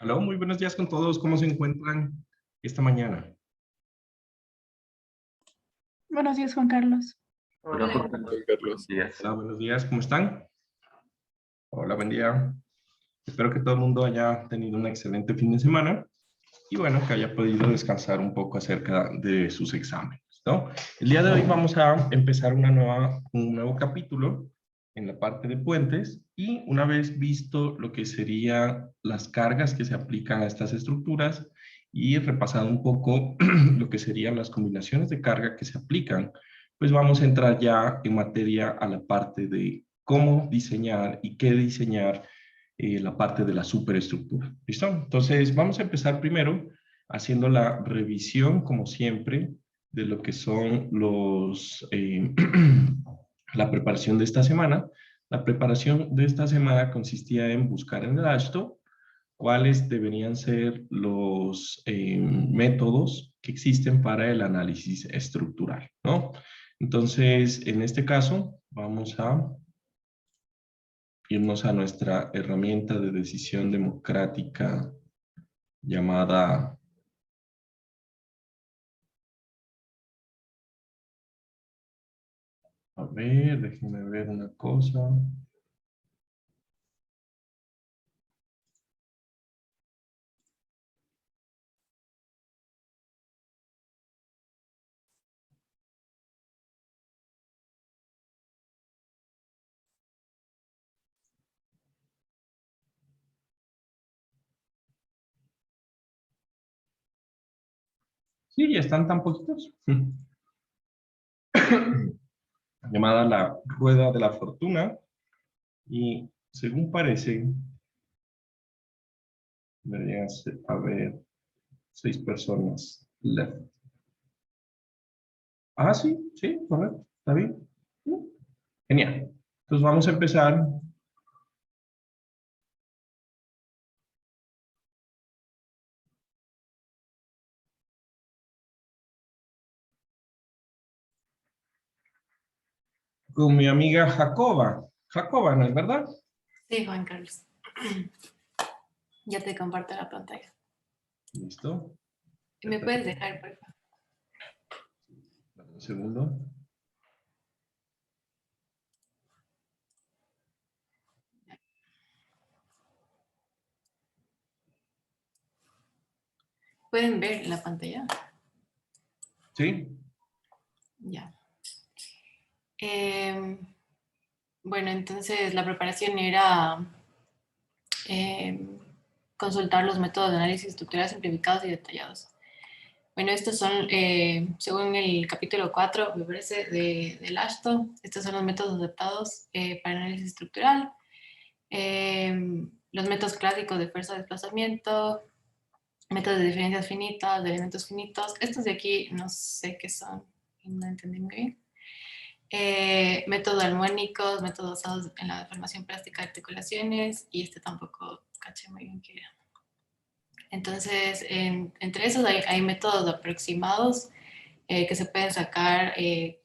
Hola, muy buenos días con todos. ¿Cómo se encuentran esta mañana? Buenos días, Juan Carlos. Hola, Juan Carlos. Hola, buenos días. ¿Cómo están? Hola, buen día. Espero que todo el mundo haya tenido un excelente fin de semana y bueno, que haya podido descansar un poco acerca de sus exámenes, ¿no? El día de hoy vamos a empezar un nuevo capítulo en la parte de puentes y una vez visto lo que serían las cargas que se aplican a estas estructuras y repasado un poco lo que serían las combinaciones de carga que se aplican, pues vamos a entrar ya en materia a la parte de cómo diseñar y qué diseñar la parte de la superestructura. ¿Listo? Entonces, vamos a empezar primero haciendo la revisión, como siempre, de lo que son la preparación de esta semana. La preparación de esta semana consistía en buscar en el ASHTO cuáles deberían ser los métodos que existen para el análisis estructural, ¿no? Entonces, en este caso, vamos a irnos a nuestra herramienta de decisión democrática llamada a ver, déjenme ver una cosa. Sí, ya están tan poquitos. Llamada la rueda de la fortuna. Y según parece, deberían haber 6 personas left. Ah, sí, sí, correcto, está bien. Genial. Entonces vamos a empezar. Con mi amiga Jacoba. Jacoba, ¿no es verdad? Sí, Juan Carlos. Ya te comparto la pantalla. Listo. ¿Me puedes dejar, por favor? Dame un segundo. ¿Pueden ver la pantalla? Sí. Ya. Bueno, entonces la preparación era consultar los métodos de análisis estructural simplificados y detallados. Bueno, estos son, según el capítulo 4, me parece, del ASHTO, estos son los métodos adaptados para análisis estructural. Los métodos clásicos de fuerza de desplazamiento, métodos de diferencias finitas, de elementos finitos. Estos de aquí no sé qué son, no entendí muy bien. Métodos armónicos, métodos basados en la deformación plástica de articulaciones, y este tampoco caché muy bien qué era. Entonces, entre esos hay métodos aproximados que se pueden sacar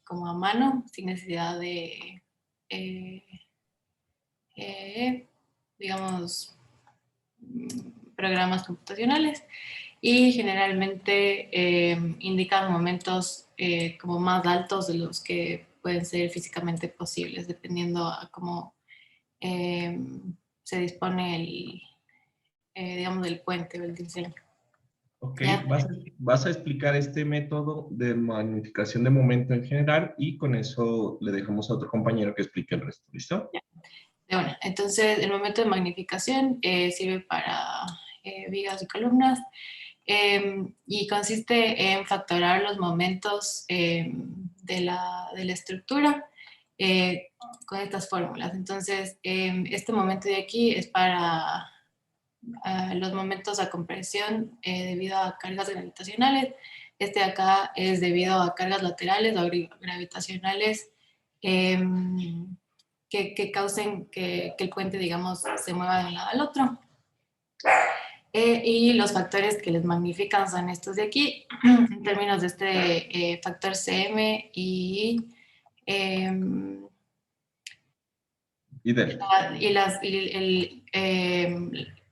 como a mano, sin necesidad de, digamos, programas computacionales, y generalmente indican momentos como más altos de los que pueden ser físicamente posibles, dependiendo a cómo se dispone digamos, del puente o el diseño. Ok, ¿Ya? vas a explicar este método de magnificación de momento en general y con eso le dejamos a otro compañero que explique el resto, ¿listo? Ya. Bueno, entonces el momento de magnificación sirve para vigas y columnas, y consiste en factorar los momentos de la estructura con estas fórmulas. Entonces, este momento de aquí es para los momentos a compresión debido a cargas gravitacionales. Este de acá es debido a cargas laterales o gravitacionales que causen que el puente, digamos, se mueva de un lado al otro. Y los factores que les magnifican son estos de aquí, en términos de este factor CM y Y del. el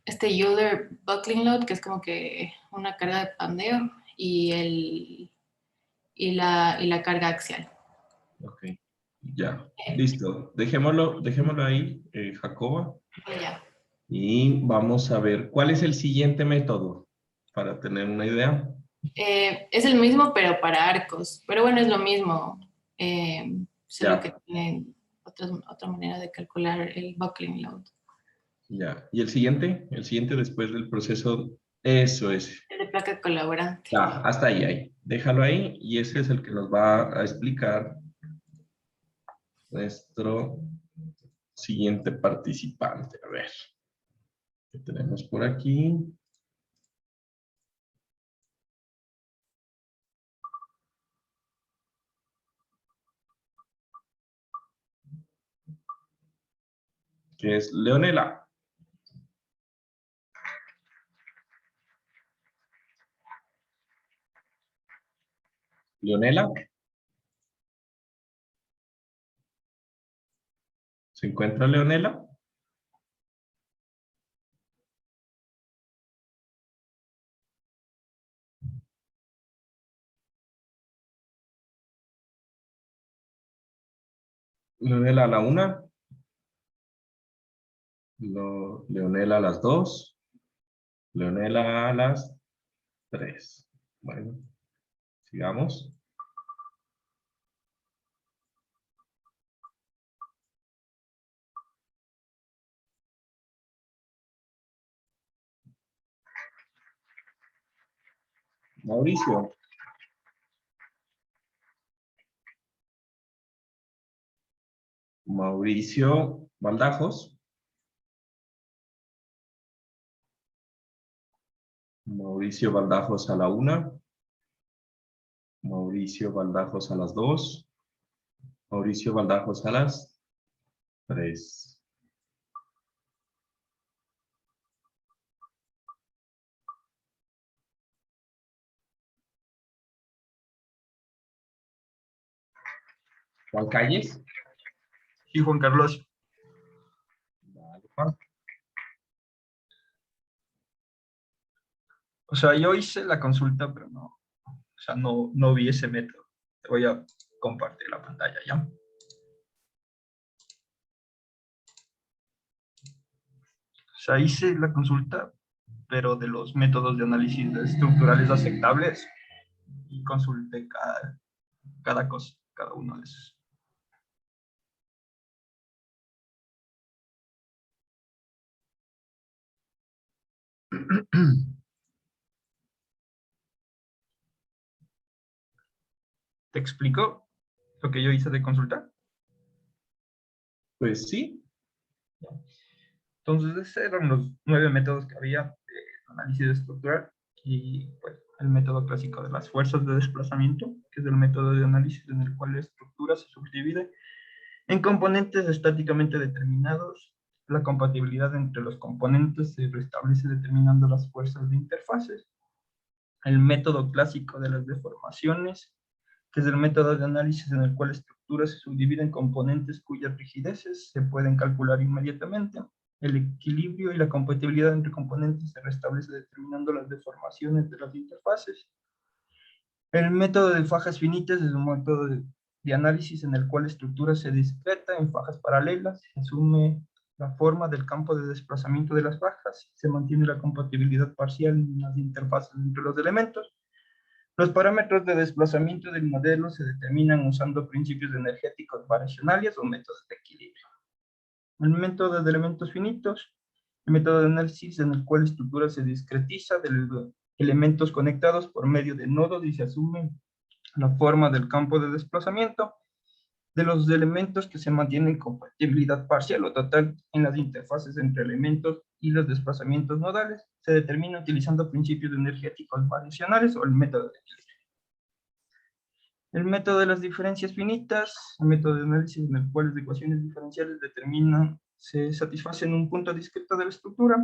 este Euler buckling load, que es como que una carga de pandeo, y la carga axial. Ok, ya, listo. Dejémoslo ahí, Jacoba. Ya. Y vamos a ver, ¿cuál es el siguiente método? Para tener una idea. Es el mismo, pero para arcos. Pero bueno, es lo mismo. Solo Ya, que tiene otra manera de calcular el buckling load. ya. ¿Y el siguiente? El siguiente después del proceso. Eso es. El de placa colaborante. Ya, hasta ahí. Déjalo ahí y ese es el que nos va a explicar nuestro siguiente participante. A ver, ¿qué tenemos por aquí? Que es Leonela. Leonela, ¿se encuentra Leonela? Leonela a la 1, Leonela a las 2, Leonela a las 3. Bueno, sigamos. Mauricio. Mauricio Baldajos. Mauricio Baldajos a la 1. Mauricio Baldajos a las 2. Mauricio Baldajos a las 3. Juan Calles. Sí, Juan Carlos. Dale, Juan. O sea, yo hice la consulta, pero no vi ese método. Te voy a compartir la pantalla ya. O sea, hice la consulta, pero de los métodos de análisis estructurales aceptables y consulté cada cosa, cada uno de esos. ¿Te explico lo que yo hice de consulta? Pues sí. Entonces, esos eran los 9 métodos que había de análisis estructural y pues, el método clásico de las fuerzas de desplazamiento, que es el método de análisis en el cual la estructura se subdivide en componentes estáticamente determinados. La compatibilidad entre los componentes se restablece determinando las fuerzas de interfaces. El método clásico de las deformaciones, que es el método de análisis en el cual estructuras se subdividen en componentes cuyas rigideces se pueden calcular inmediatamente. El equilibrio y la compatibilidad entre componentes se restablece determinando las deformaciones de las interfaces. El método de fajas finitas es un método de análisis en el cual la estructura se discreta en fajas paralelas, se asume la forma del campo de desplazamiento de las fajas, se mantiene la compatibilidad parcial en las interfaces entre los elementos. Los parámetros de desplazamiento del modelo se determinan usando principios energéticos variacionales o métodos de equilibrio. El método de elementos finitos, el método de análisis en el cual la estructura se discretiza de los elementos conectados por medio de nodos y se asume la forma del campo de desplazamiento de los elementos que se mantienen en compatibilidad parcial o total en las interfaces entre elementos y los desplazamientos nodales se determina utilizando principios energéticos variacionales o el método de equilibrio. El método de las diferencias finitas, el método de análisis en el cual las ecuaciones diferenciales se satisfacen un punto discreto de la estructura.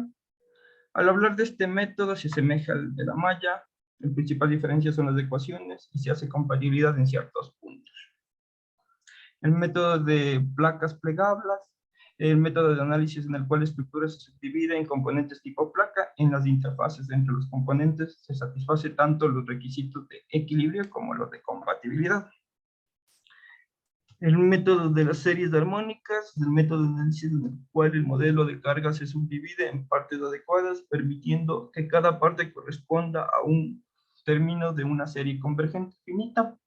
Al hablar de este método se asemeja al de la malla, la principal diferencia son las ecuaciones y se hace compatibilidad en ciertos puntos. El método de placas plegables El método de análisis en el cual la estructura se subdivide en componentes tipo placa. En las interfaces entre los componentes se satisface tanto los requisitos de equilibrio como los de compatibilidad. El método de las series de armónicas es el método de análisis en el cual el modelo de carga se subdivide en partes adecuadas, permitiendo que cada parte corresponda a un término de una serie convergente finita,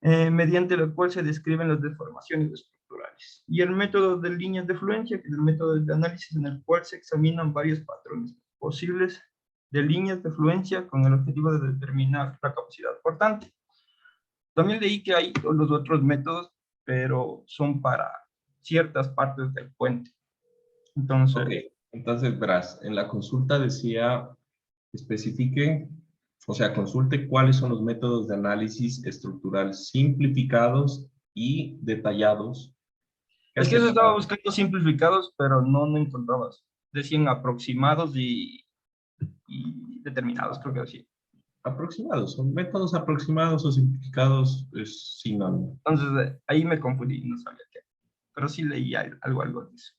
mediante la cual se describen las deformaciones estructurales. Y el método de líneas de fluencia, que es el método de análisis en el cual se examinan varios patrones posibles de líneas de fluencia con el objetivo de determinar la capacidad portante. También leí que hay los otros métodos, pero son para ciertas partes del puente. Entonces, Ok, entonces verás, en la consulta decía, especifique, o sea, consulte cuáles son los métodos de análisis estructural simplificados y detallados que es que eso estaba aceptan. buscando simplificados, pero no encontrabas. Decían aproximados y determinados, creo que así. Aproximados, son métodos aproximados o simplificados, es sinónimo. Entonces, ahí me confundí, no sabía qué. Pero sí leí algo de eso.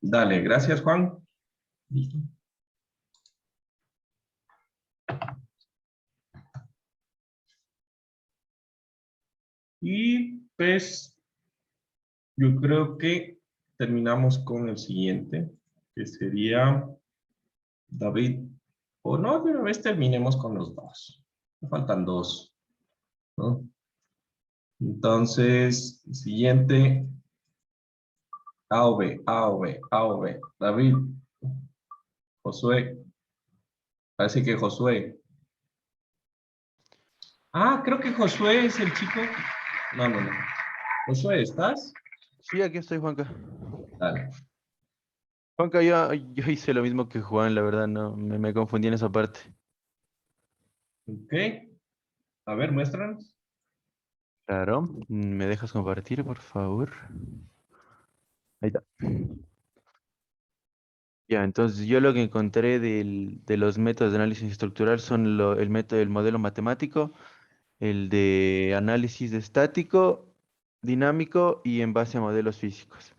Dale, gracias Juan. Listo. Y pues yo creo que terminamos con el siguiente, que sería David. O no, de una vez terminemos con los dos. Me faltan dos, ¿no? Entonces, siguiente, A o B, A o B, A o B. David, Josué, parece que Josué. Ah, creo que Josué es el chico. No, no, no. Josué, ¿estás? Sí, aquí estoy, Juanca. Dale. Juanca, yo hice lo mismo que Juan, la verdad, no, me confundí en esa parte. Ok. A ver, muéstranos. Claro, ¿me dejas compartir, por favor? Ahí está. Ya, entonces yo lo que encontré de los métodos de análisis estructural son el método del modelo matemático, el de análisis estático, dinámico y en base a modelos físicos.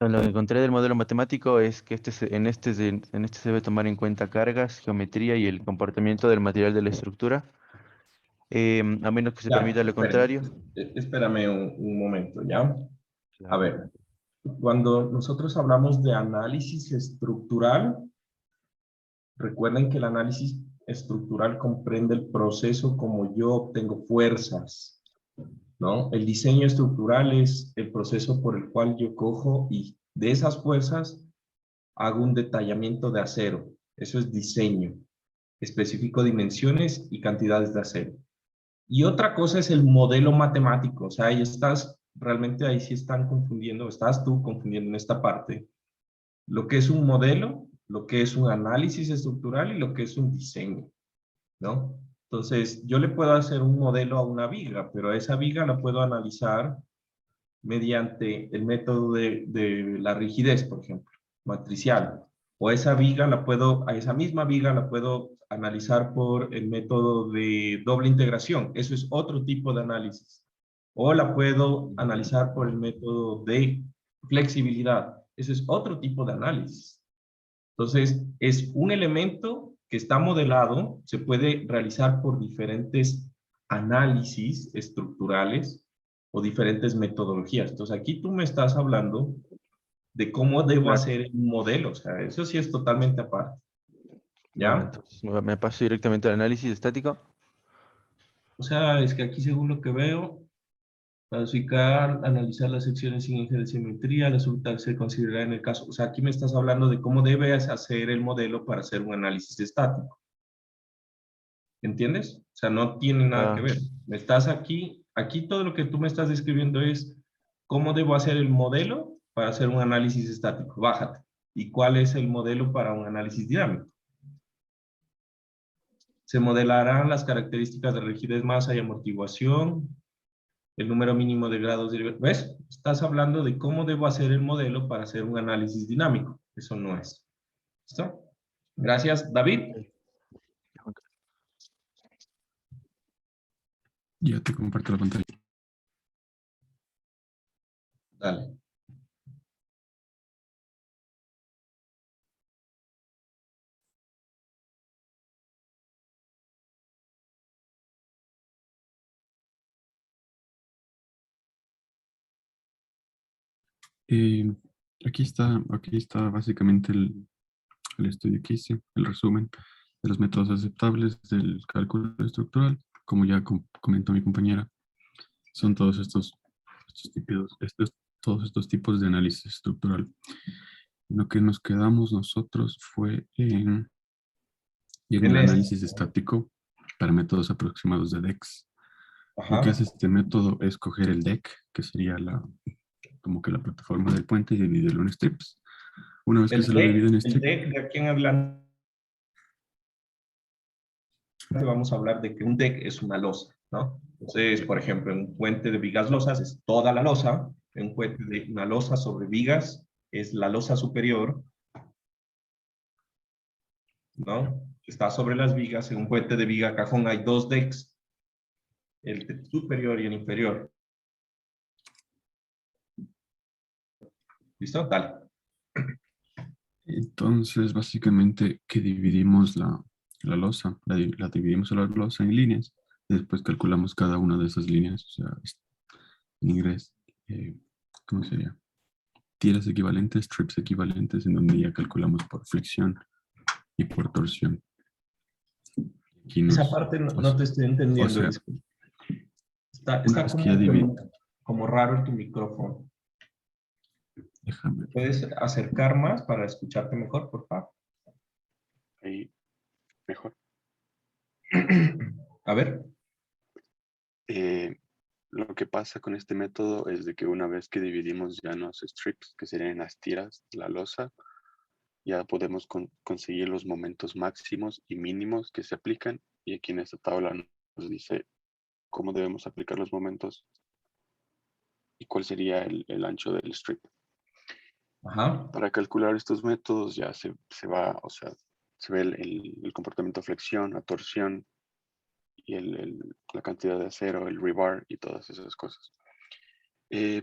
Lo que encontré del modelo matemático es que en este se debe tomar en cuenta cargas, geometría y el comportamiento del material de la estructura, a menos que se Ya, permita lo espérame, contrario. espérame un momento, ¿ya? A Claro. ver, cuando nosotros hablamos de análisis estructural, recuerden que el análisis estructural comprende el proceso como yo obtengo fuerzas, ¿no? El diseño estructural es el proceso por el cual yo cojo y de esas fuerzas hago un detallamiento de acero. Eso es diseño. Especifico dimensiones y cantidades de acero. Y otra cosa es el modelo matemático. O sea, ahí estás, realmente ahí sí están confundiendo, estás tú confundiendo en esta parte lo que es un modelo, lo que es un análisis estructural y lo que es un diseño, ¿no? Entonces, yo le puedo hacer un modelo a una viga, pero a esa viga la puedo analizar mediante el método de la rigidez, por ejemplo, matricial. O esa viga la puedo, a esa misma viga la puedo analizar por el método de doble integración. Eso es otro tipo de análisis. O la puedo analizar por el método de flexibilidad. Eso es otro tipo de análisis. Entonces, es un elemento que está modelado, se puede realizar por diferentes análisis estructurales o diferentes metodologías. Entonces, aquí tú me estás hablando de cómo debo Claro. hacer un modelo, o sea, eso sí es totalmente aparte, Bueno, ¿ya? entonces me paso directamente al análisis estático. O sea, es que aquí según lo que veo, clasificar, analizar las secciones sin eje de simetría, la resulta se considerará en el caso, o sea, aquí me estás hablando de cómo debes hacer el modelo para hacer un análisis estático. ¿Entiendes? O sea, no tiene nada que Ah, ver. Estás aquí, aquí todo lo que tú me estás describiendo es cómo debo hacer el modelo para hacer un análisis estático. Bájate. ¿Y cuál es el modelo para un análisis dinámico? Se modelarán las características de rigidez, masa y amortiguación, el número mínimo de grados de... ¿Ves? Estás hablando de cómo debo hacer el modelo para hacer un análisis dinámico. Eso no es. ¿Listo? Gracias. David. ok. Ya te comparto la pantalla. Dale. Aquí está básicamente el estudio que hice, el resumen de los métodos aceptables del cálculo estructural. Como ya comentó mi compañera, son todos todos estos tipos de análisis estructural. Lo que nos quedamos nosotros fue en el análisis estático para métodos aproximados de DEX. Lo que hace este método es coger el deck, que sería como que la plataforma del puente, y dividirlo en strips. Una vez que se lo divide en El strips, deck, de aquí en adelante vamos a hablar de que un deck es una losa, ¿no? Entonces, por ejemplo, en un puente de vigas losas es toda la losa, en un puente de una losa sobre vigas es la losa superior, ¿no? Está sobre las vigas. En un puente de viga cajón hay dos decks, el superior y el inferior. ¿Listo? Dale. entonces básicamente que dividimos la losa, la dividimos a la losa en líneas, y después calculamos cada una de esas líneas, o sea, en inglés, ¿cómo sería? Tiras equivalentes, strips equivalentes, en donde ya calculamos por flexión y por torsión. Aquí Esa parte no te estoy entendiendo. sea, Disculpa. Está una vez que ya dividí, como raro en tu micrófono. déjame. ¿Puedes acercar más para escucharte mejor, por favor? Ahí, mejor. A ver. Lo que pasa con este método es de que una vez que dividimos ya los strips, que serían las tiras, la losa, ya podemos conseguir los momentos máximos y mínimos que se aplican. Y aquí en esta tabla nos dice cómo debemos aplicar los momentos y cuál sería el ancho del strip. Ajá. Para calcular estos métodos ya se va, o sea, se ve el comportamiento de flexión, la torsión y la cantidad de acero, el rebar y todas esas cosas.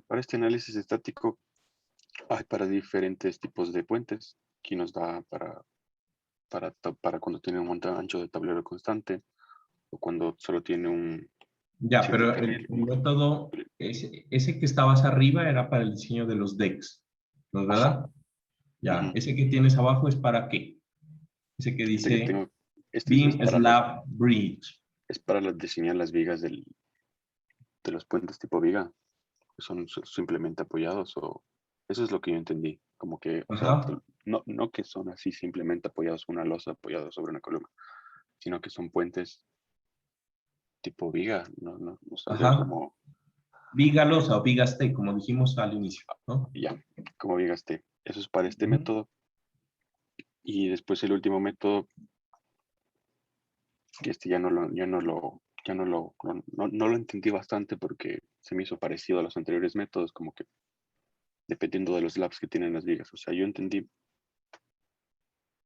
Para este análisis estático hay para diferentes tipos de puentes. Aquí nos da para cuando tiene un ancho de tablero constante o cuando solo tiene un... Ya, sí, pero tiene el método, ese que estabas arriba era para el diseño de los decks, ¿no es verdad? Ya, Ujú. ese que tienes abajo es para qué? Ese que Este que dice tengo, este Beam Slab Bridge. es para diseñar las vigas de los puentes tipo viga, que son simplemente apoyados, o eso es lo que yo entendí, como que, o sea, Ajá. no que son así simplemente apoyados una losa, apoyados sobre una columna, sino que son puentes tipo viga, no sabría Ajá. cómo, Viga losa o vigas T, como dijimos al inicio, ¿no? ya, como vigas T. Eso es para este Ujú. método. Y después el último método, que este no lo entendí bastante porque se me hizo parecido a los anteriores métodos, como que dependiendo de los slabs que tienen las vigas. O sea, yo entendí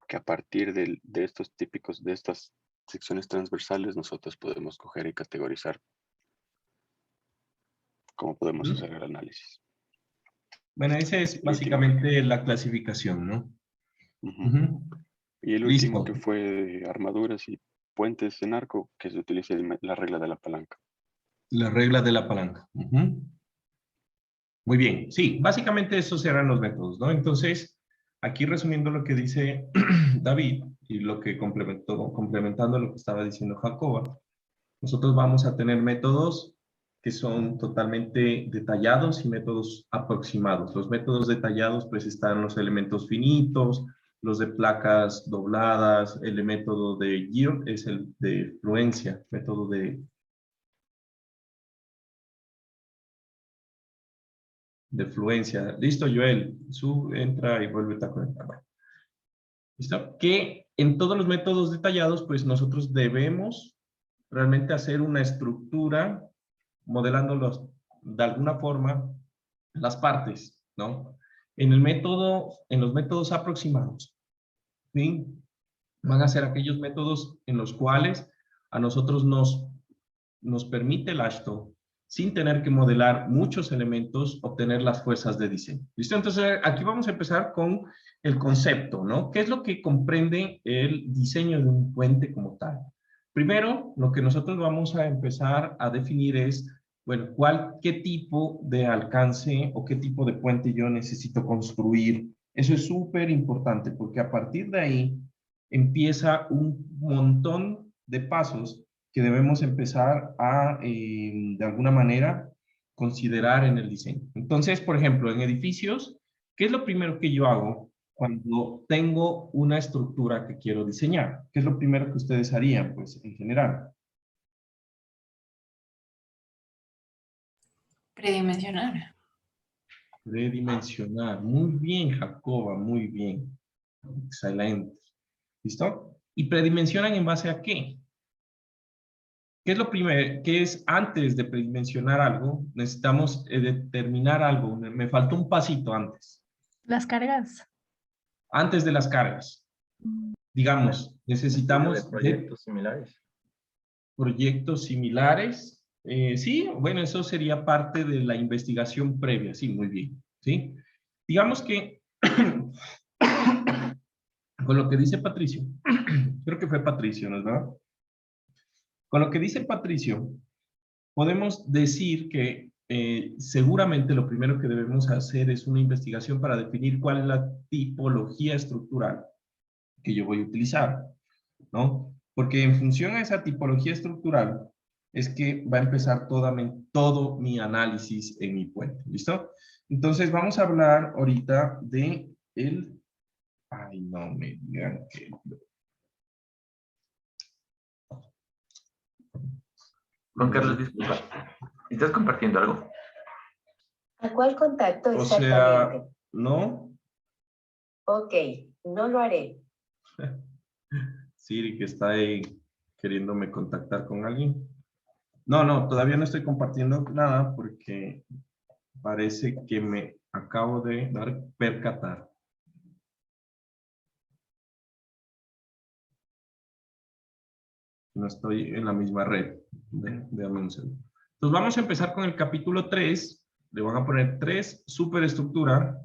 que a partir de estos típicos, de estas secciones transversales, nosotros podemos coger y categorizar cómo podemos Ujú. hacer el análisis. Bueno, esa es El último, básicamente la clasificación, ¿no? ujú. Ujú. Y el último Listo. que fue de armaduras y puentes en arco, que se utiliza la regla de la palanca. La regla de la palanca. Ujú. Muy bien. Sí, básicamente esos eran los métodos, ¿no? Entonces, aquí resumiendo lo que dice David y lo que complementando lo que estaba diciendo Jacoba, nosotros vamos a tener métodos que son totalmente detallados y métodos aproximados. Los métodos detallados, pues están los elementos finitos, los de placas dobladas, el método de yield es el de fluencia, método de fluencia. Listo, Joel, entra y vuelve a conectar. Bueno, ¿listo? Que en todos los métodos detallados, pues nosotros debemos realmente hacer una estructura modelándolos de alguna forma las partes, ¿no? En los métodos aproximados, ¿sí? Van a ser aquellos métodos en los cuales a nosotros nos permite el AASHTO, sin tener que modelar muchos elementos, obtener las fuerzas de diseño. ¿Listo? Entonces, aquí vamos a empezar con el concepto, ¿no? ¿Qué es lo que comprende el diseño de un puente como tal? Primero, lo que nosotros vamos a empezar a definir es Bueno, ¿qué tipo de alcance o qué tipo de puente yo necesito construir? Eso es súper importante porque a partir de ahí empieza un montón de pasos que debemos empezar a, de alguna manera, considerar en el diseño. Entonces, por ejemplo, en edificios, ¿qué es lo primero que yo hago cuando tengo una estructura que quiero diseñar? ¿Qué es lo primero que ustedes harían, pues, en general? Predimensionar. Redimensionar. Muy bien, Jacoba, muy bien. Excelente. ¿Listo? ¿Y predimensionan en base a qué? ¿Qué es lo primero? ¿Qué es antes de predimensionar algo? Necesitamos determinar algo. Me faltó un pasito antes. Las cargas. Antes de las cargas. Digamos, necesitamos de proyectos similares. proyectos similares. Sí, bueno, eso sería parte de la investigación previa. Sí, muy bien. ¿Sí? Digamos que con lo que dice Patricio, creo que fue Patricio, ¿no es verdad? Con lo que dice Patricio, podemos decir que seguramente lo primero que debemos hacer es una investigación para definir cuál es la tipología estructural que yo voy a utilizar, ¿no? Porque en función a esa tipología estructural es que va a empezar todo mi análisis en mi puente, ¿listo? Entonces vamos a hablar ahorita de el... Ay, no me digan que... Juan Carlos, disculpa. ¿Estás compartiendo algo? ¿A cuál contacto O exactamente? sea, ¿no? Ok, no lo haré. Siri, que está ahí queriéndome contactar con alguien. No, todavía no estoy compartiendo nada porque parece que me acabo de dar percatar. No estoy en la misma red. Déjame un segundo. Entonces vamos a empezar con el capítulo 3. Le van a poner 3, superestructura.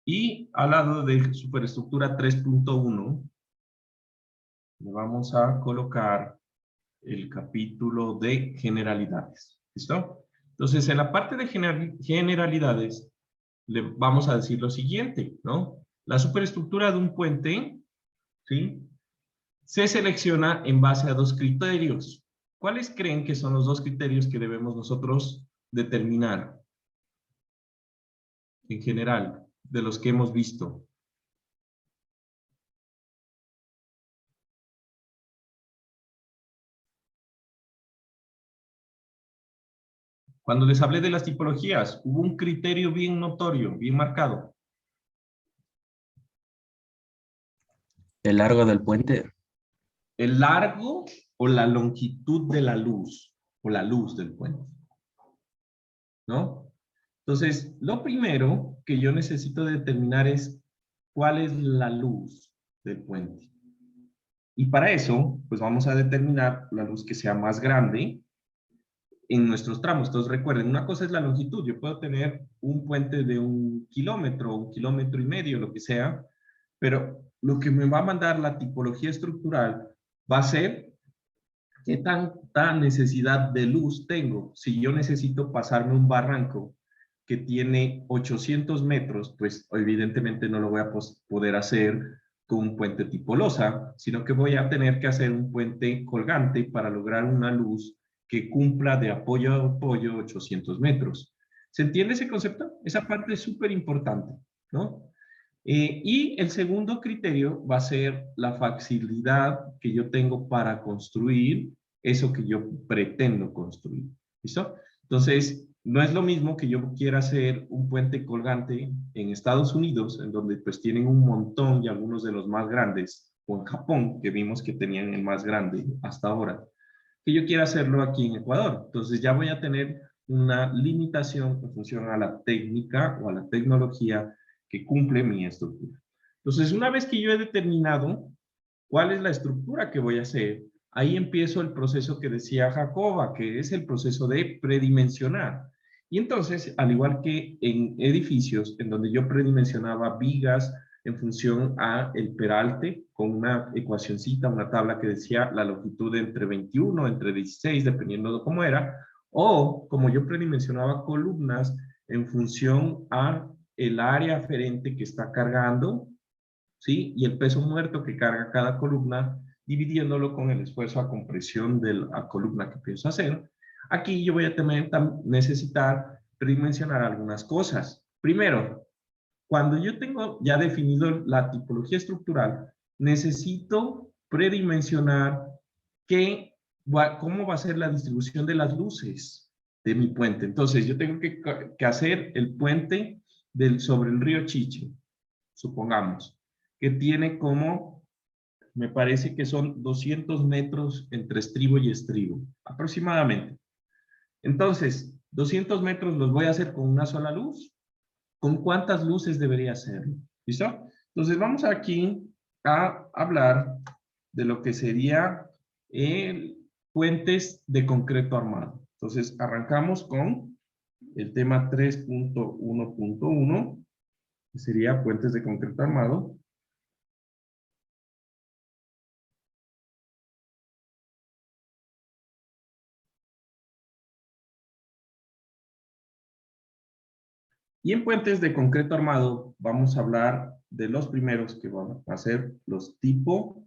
Y al lado de superestructura 3.1, le vamos a colocar el capítulo de generalidades. ¿Listo? Entonces, en la parte de generalidades, le vamos a decir lo siguiente, ¿no? La superestructura de un puente, ¿sí? Se selecciona en base a 2 criterios. ¿Cuáles creen que son los 2 criterios que debemos nosotros determinar? En general, de los que hemos visto. Cuando les hablé de las tipologías, hubo un criterio bien notorio, bien marcado. El largo del puente. El largo o la longitud de la luz, o la luz del puente. ¿No? Entonces, lo primero que yo necesito determinar es cuál es la luz del puente. Y para eso, pues vamos a determinar la luz que sea más grande en nuestros tramos. Entonces recuerden, una cosa es la longitud. Yo puedo tener un puente de 1 kilómetro, 1,5 kilómetros, lo que sea, pero lo que me va a mandar la tipología estructural va a ser qué tanta necesidad de luz tengo. Si yo necesito pasarme un barranco que tiene 800 metros, pues evidentemente no lo voy a poder hacer con un puente tipo losa, sino que voy a tener que hacer un puente colgante para lograr una luz que cumpla de apoyo a apoyo 800 metros. ¿Se entiende ese concepto? Esa parte es súper importante, ¿no? Y el segundo criterio va a ser la facilidad que yo tengo para construir eso que yo pretendo construir. ¿Listo? Entonces, no es lo mismo que yo quiera hacer un puente colgante en Estados Unidos, en donde pues tienen un montón y algunos de los más grandes, o en Japón, que vimos que tenían el más grande hasta ahora, que yo quiera hacerlo aquí en Ecuador. Entonces ya voy a tener una limitación en función a la técnica o a la tecnología que cumple mi estructura. Entonces, una vez que yo he determinado cuál es la estructura que voy a hacer, ahí empiezo el proceso que decía Jacoba, que es el proceso de predimensionar. Y entonces, al igual que en edificios, en donde yo predimensionaba vigas en función a el peralte, con una ecuacioncita, una tabla que decía la longitud entre 21, entre 16, dependiendo de cómo era, O, como yo predimensionaba columnas en función a el área aferente que está cargando, ¿sí? Y el peso muerto que carga cada columna, dividiéndolo con el esfuerzo a compresión de la columna que pienso hacer. Aquí yo voy a necesitar predimensionar algunas cosas. Primero, cuando yo tengo ya definido la tipología estructural, necesito predimensionar cómo va a ser la distribución de las luces de mi puente. Entonces, yo tengo que hacer el puente sobre el río Chiche, supongamos, que tiene como, me parece que son 200 metros entre estribo y estribo, aproximadamente. Entonces, 200 metros los voy a hacer con una sola luz. ¿Con cuántas luces debería hacerlo? ¿Listo? Entonces vamos aquí a hablar de lo que sería puentes de concreto armado. Entonces arrancamos con el tema 3.1.1, que sería puentes de concreto armado. Y en puentes de concreto armado vamos a hablar de los primeros que van a ser los tipo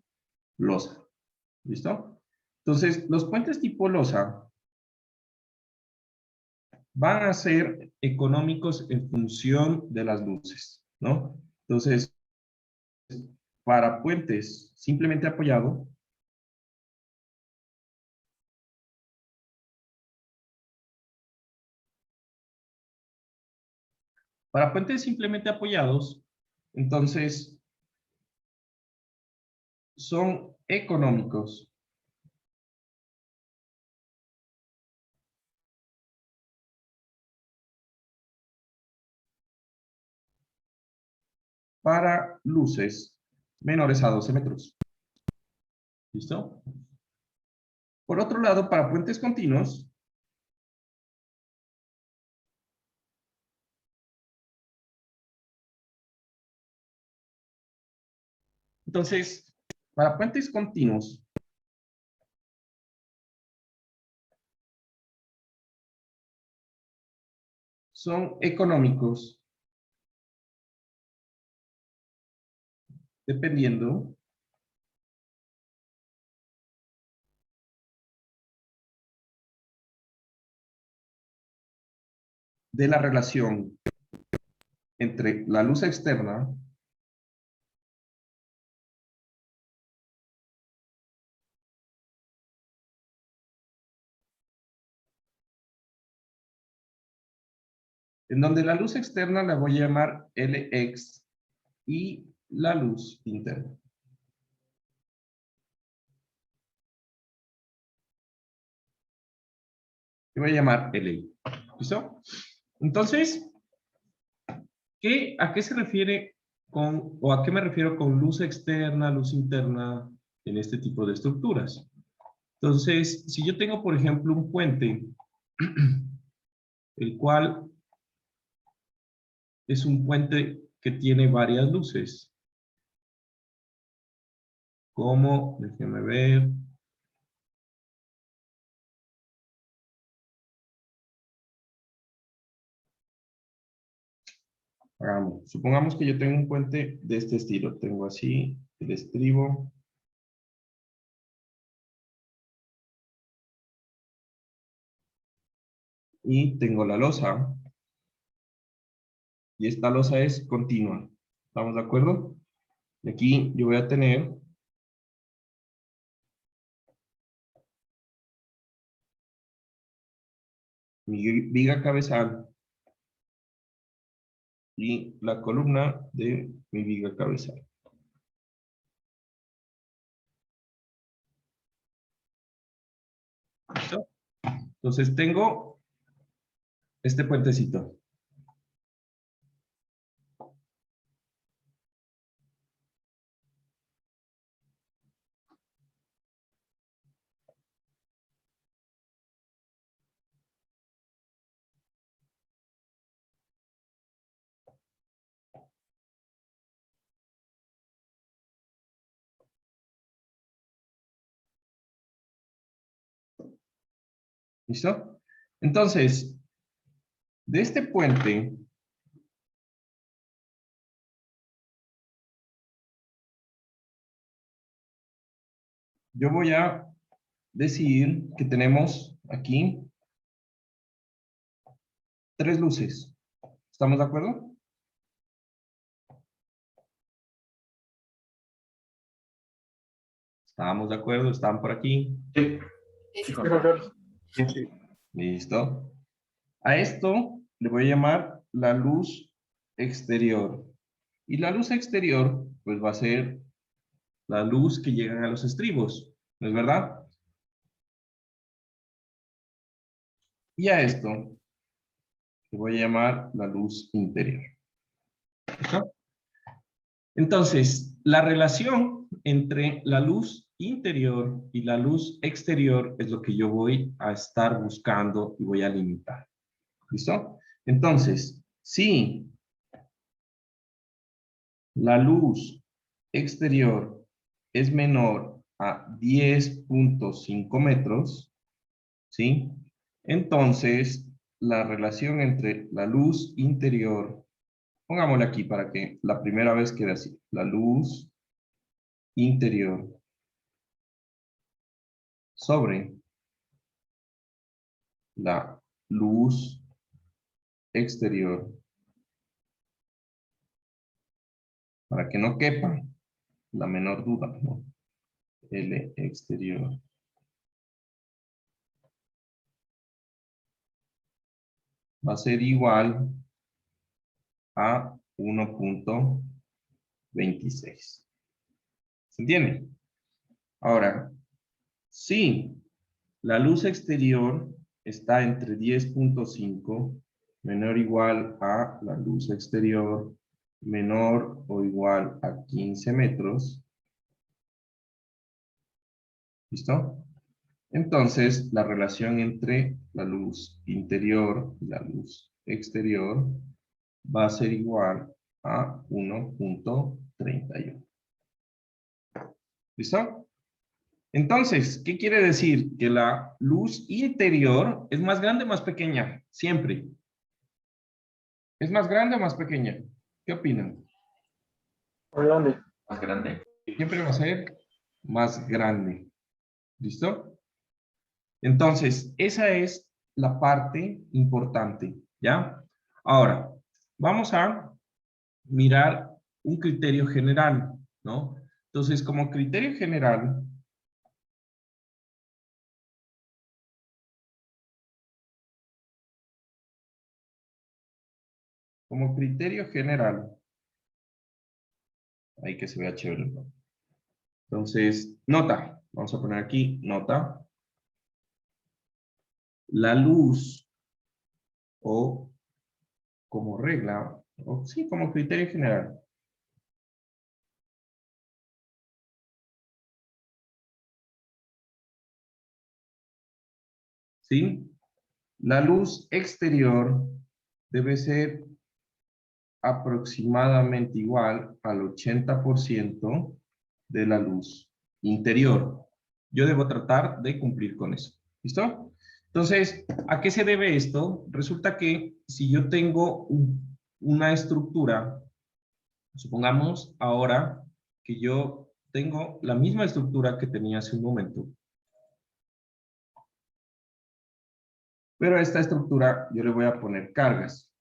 losa. ¿Listo? Entonces, los puentes tipo losa van a ser económicos en función de las luces, ¿no? Entonces, para puentes simplemente apoyado, para puentes simplemente apoyados, entonces, son económicos para luces menores a 12 metros. ¿Listo? Por otro lado, para puentes continuos, entonces, para puentes continuos, son económicos dependiendo de la relación entre la luz externa en donde la luz externa la voy a llamar Lx y la luz interna. Que voy a llamar Li. ¿Listo? Entonces, ¿a qué se refiere o a qué me refiero con luz externa, luz interna en este tipo de estructuras? Entonces, si yo tengo, por ejemplo, un puente, el cual es un puente que tiene varias luces, como, déjenme ver, supongamos que yo tengo un puente de este estilo, tengo así el estribo, y tengo la losa, y esta losa es continua. ¿Estamos de acuerdo? Y aquí yo voy a tener mi viga cabezal y la columna de mi viga cabezal. ¿Listo? Entonces tengo este puentecito. ¿Listo? Entonces, de este puente, yo voy a decir que tenemos aquí 3 luces. ¿Estamos de acuerdo? ¿Estamos de acuerdo? ¿Están por aquí? Sí. Sí. Juan Carlos. Listo. A esto le voy a llamar la luz exterior. Y la luz exterior, pues va a ser la luz que llega a los estribos. ¿No es verdad? Y a esto le voy a llamar la luz interior. ¿Listo? Entonces, la relación entre la luz interior y la luz exterior es lo que yo voy a estar buscando y voy a limitar. ¿Listo? Entonces, si la luz exterior es menor a 10.5 metros, ¿sí? Entonces, la relación entre la luz interior, pongámosle aquí para que la primera vez quede así, la luz interior sobre la luz exterior, para que no quepa la menor duda, ¿no? L exterior va a ser igual a 1.26. ¿Se entiende? Ahora, si la luz exterior está entre 10.5 menor o igual a la luz exterior menor o igual a 15 metros. ¿Listo? Entonces, la relación entre la luz interior y la luz exterior va a ser igual a 1.31. ¿Listo? Entonces, ¿qué quiere decir? Que la luz interior es más grande o más pequeña, siempre. ¿Es más grande o más pequeña? ¿Qué opinan? Más grande. Más grande. Siempre va a ser más grande. ¿Listo? Entonces, esa es la parte importante, ¿ya? Ahora, vamos a mirar un criterio general, ¿no? Entonces, como criterio general, ahí que se vea chévere, ¿no? Entonces, nota, vamos a poner aquí, nota. La luz, o como regla, o sí, como criterio general. ¿Sí? La luz exterior debe ser aproximadamente igual al 80% de la luz interior. Yo debo tratar de cumplir con eso. ¿Listo? Entonces, ¿a qué se debe esto? Resulta que si yo tengo una estructura, supongamos ahora que yo tengo la misma estructura que tenía hace un momento, pero a esta estructura yo le voy a poner cargas.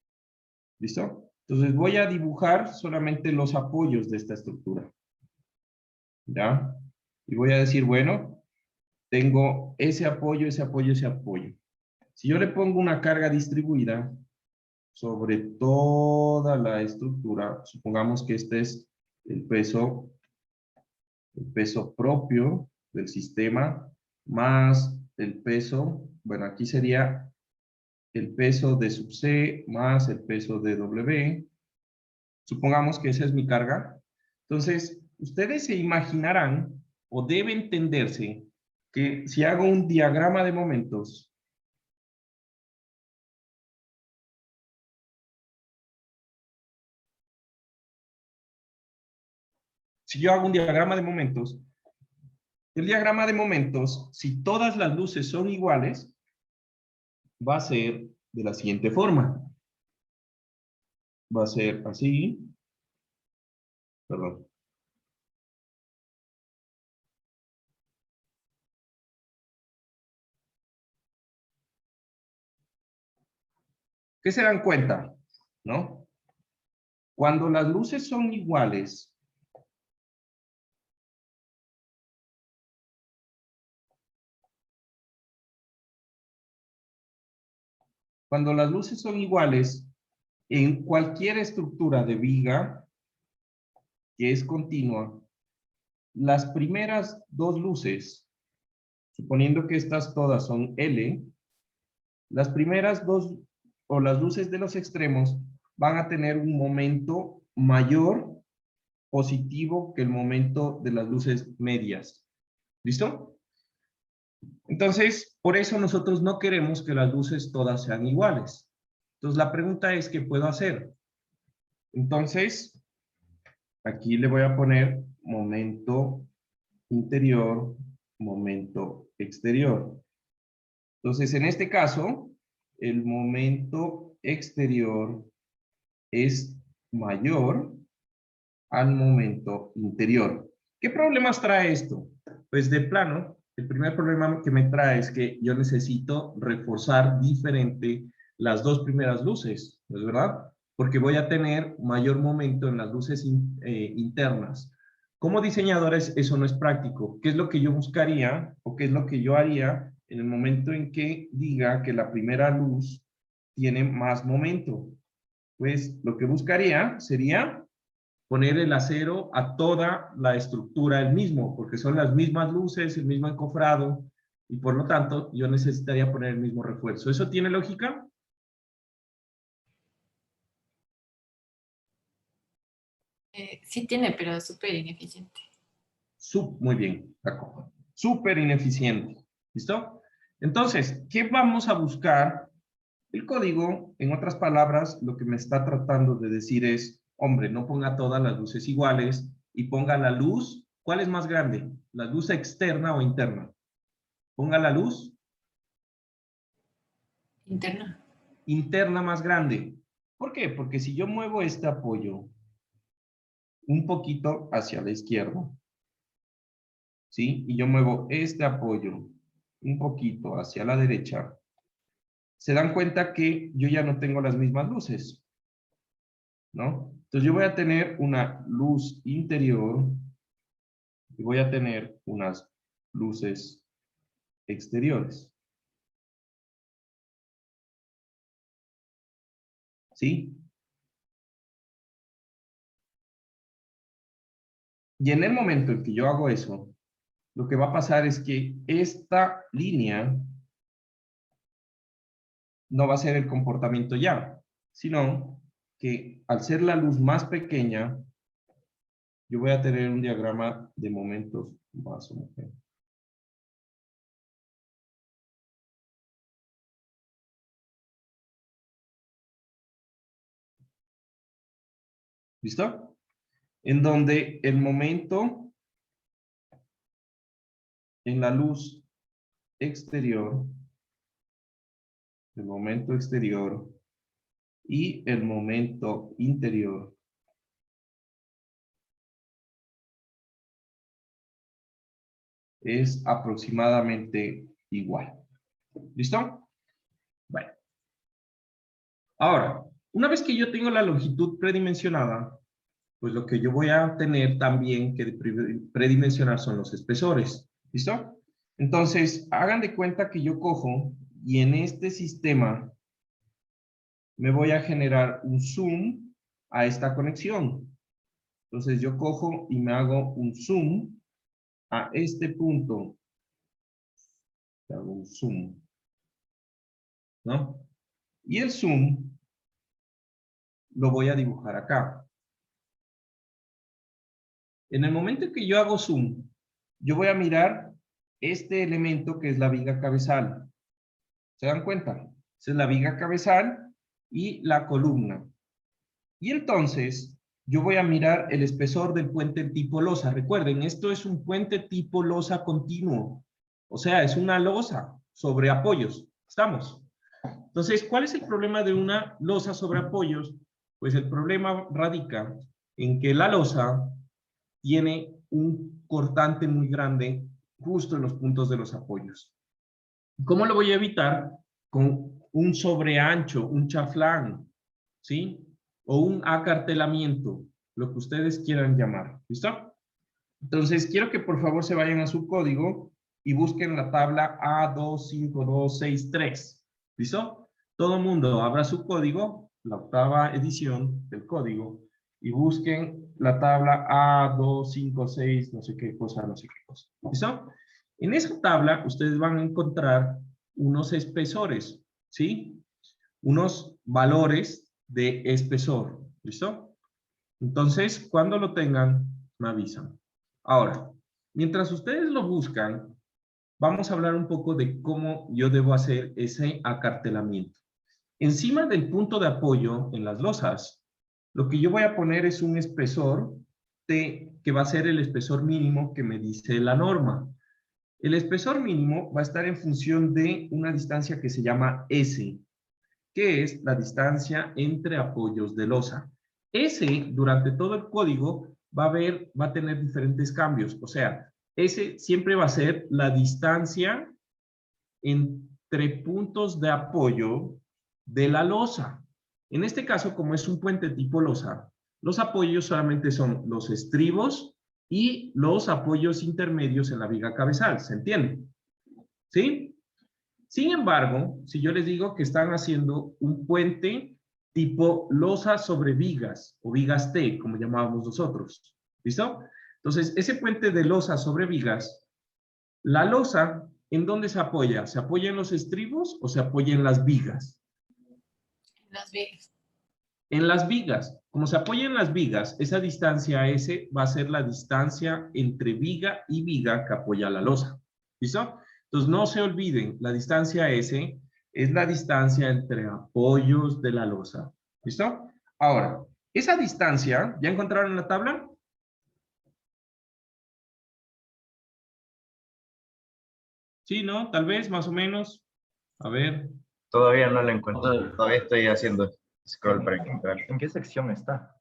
¿Listo? Entonces voy a dibujar solamente los apoyos de esta estructura. ¿Ya? Y voy a decir, bueno, tengo ese apoyo, ese apoyo, ese apoyo. Si yo le pongo una carga distribuida sobre toda la estructura, supongamos que este es el peso propio del sistema, más el peso, bueno, aquí sería el peso de sub C más el peso de W. Supongamos que esa es mi carga. Entonces, ustedes se imaginarán o debe entenderse que si hago un diagrama de momentos, si yo hago un diagrama de momentos, el diagrama de momentos, si todas las luces son iguales, va a ser de la siguiente forma. Va a ser así. Perdón. ¿Qué se dan cuenta? ¿No? Cuando las luces son iguales, en cualquier estructura de viga que es continua, las primeras dos luces, suponiendo que estas todas son L, las primeras dos o las luces de los extremos van a tener un momento mayor positivo que el momento de las luces medias. ¿Listo? Entonces, por eso nosotros no queremos que las luces todas sean iguales. Entonces, la pregunta es, ¿qué puedo hacer? Entonces, aquí le voy a poner momento interior, momento exterior. Entonces, en este caso, el momento exterior es mayor al momento interior. ¿Qué problemas trae esto? Pues de plano, el primer problema que me trae es que yo necesito reforzar diferente las dos primeras luces, ¿no es verdad? Porque voy a tener mayor momento en las luces internas. Como diseñadores, eso no es práctico. ¿Qué es lo que yo buscaría o qué es lo que yo haría en el momento en que diga que la primera luz tiene más momento? Pues lo que buscaría sería poner el acero a toda la estructura el mismo, porque son las mismas luces, el mismo encofrado, y por lo tanto yo necesitaría poner el mismo refuerzo. ¿Eso tiene lógica? Sí tiene, pero súper ineficiente. Muy bien, de acuerdo. Súper ineficiente. ¿Listo? Entonces, ¿qué vamos a buscar? El código, en otras palabras, lo que me está tratando de decir es, hombre, no ponga todas las luces iguales y ponga la luz. ¿Cuál es más grande? ¿La luz externa o interna? Ponga la luz Interna. interna más grande. ¿Por qué? Porque si yo muevo este apoyo un poquito hacia la izquierda, ¿sí? Y yo muevo este apoyo un poquito hacia la derecha, se dan cuenta que yo ya no tengo las mismas luces, ¿no? Entonces yo voy a tener una luz interior y voy a tener unas luces exteriores. ¿Sí? Y en el momento en que yo hago eso, lo que va a pasar es que esta línea no va a ser el comportamiento ya, sino que al ser la luz más pequeña, yo voy a tener un diagrama de momentos más homogéneo. ¿Listo? En donde el momento en la luz exterior, el momento exterior y el momento interior es aproximadamente igual. ¿Listo? Bueno. Ahora, una vez que yo tengo la longitud predimensionada, pues lo que yo voy a tener también que predimensionar son los espesores. ¿Listo? Entonces, hagan de cuenta que yo cojo y en este sistema me voy a generar un zoom a esta conexión. Entonces, yo cojo y me hago un zoom a este punto. Hago un zoom, ¿no? Y el zoom lo voy a dibujar acá. En el momento en que yo hago zoom, yo voy a mirar este elemento que es la viga cabezal. ¿Se dan cuenta? Esa es la viga cabezal y la columna. Y entonces, yo voy a mirar el espesor del puente tipo losa. Recuerden, esto es un puente tipo losa continuo. O sea, es una losa sobre apoyos. ¿Estamos? Entonces, ¿cuál es el problema de una losa sobre apoyos? Pues el problema radica en que la losa tiene un cortante muy grande justo en los puntos de los apoyos. ¿Cómo lo voy a evitar? Con un sobreancho, un chaflán, ¿sí? O un acartelamiento, lo que ustedes quieran llamar. ¿Listo? Entonces, quiero que por favor se vayan a su código y busquen la tabla A25263. ¿Listo? Todo el mundo abra su código, la octava edición del código, y busquen la tabla A256, no sé qué cosa, no sé qué cosa. ¿Listo? En esa tabla ustedes van a encontrar unos espesores, ¿sí? Unos valores de espesor. ¿Listo? Entonces, cuando lo tengan, me avisan. Ahora, mientras ustedes lo buscan, vamos a hablar un poco de cómo yo debo hacer ese acartelamiento. Encima del punto de apoyo en las losas, lo que yo voy a poner es un espesor que va a ser el espesor mínimo que me dice la norma. El espesor mínimo va a estar en función de una distancia que se llama S, que es la distancia entre apoyos de losa. S, durante todo el código, va a tener diferentes cambios. O sea, S siempre va a ser la distancia entre puntos de apoyo de la losa. En este caso, como es un puente tipo losa, los apoyos solamente son los estribos y los apoyos intermedios en la viga cabezal. ¿Se entiende? ¿Sí? Sin embargo, si yo les digo que están haciendo un puente tipo losa sobre vigas o vigas T, como llamábamos nosotros. ¿Listo? Entonces, ese puente de losa sobre vigas, la losa, ¿en dónde se apoya? ¿Se apoya en los estribos o se apoya en las vigas? Las vigas. En las vigas. Como se apoya en las vigas, esa distancia S va a ser la distancia entre viga y viga que apoya la losa. ¿Listo? Entonces, no se olviden, la distancia S es la distancia entre apoyos de la losa. ¿Listo? Ahora, esa distancia, ¿ya encontraron la tabla? Sí, ¿no? Tal vez, más o menos. A ver. Todavía no la encuentro. Todavía estoy haciendo scroll para ¿En, encontrar. en qué sección está?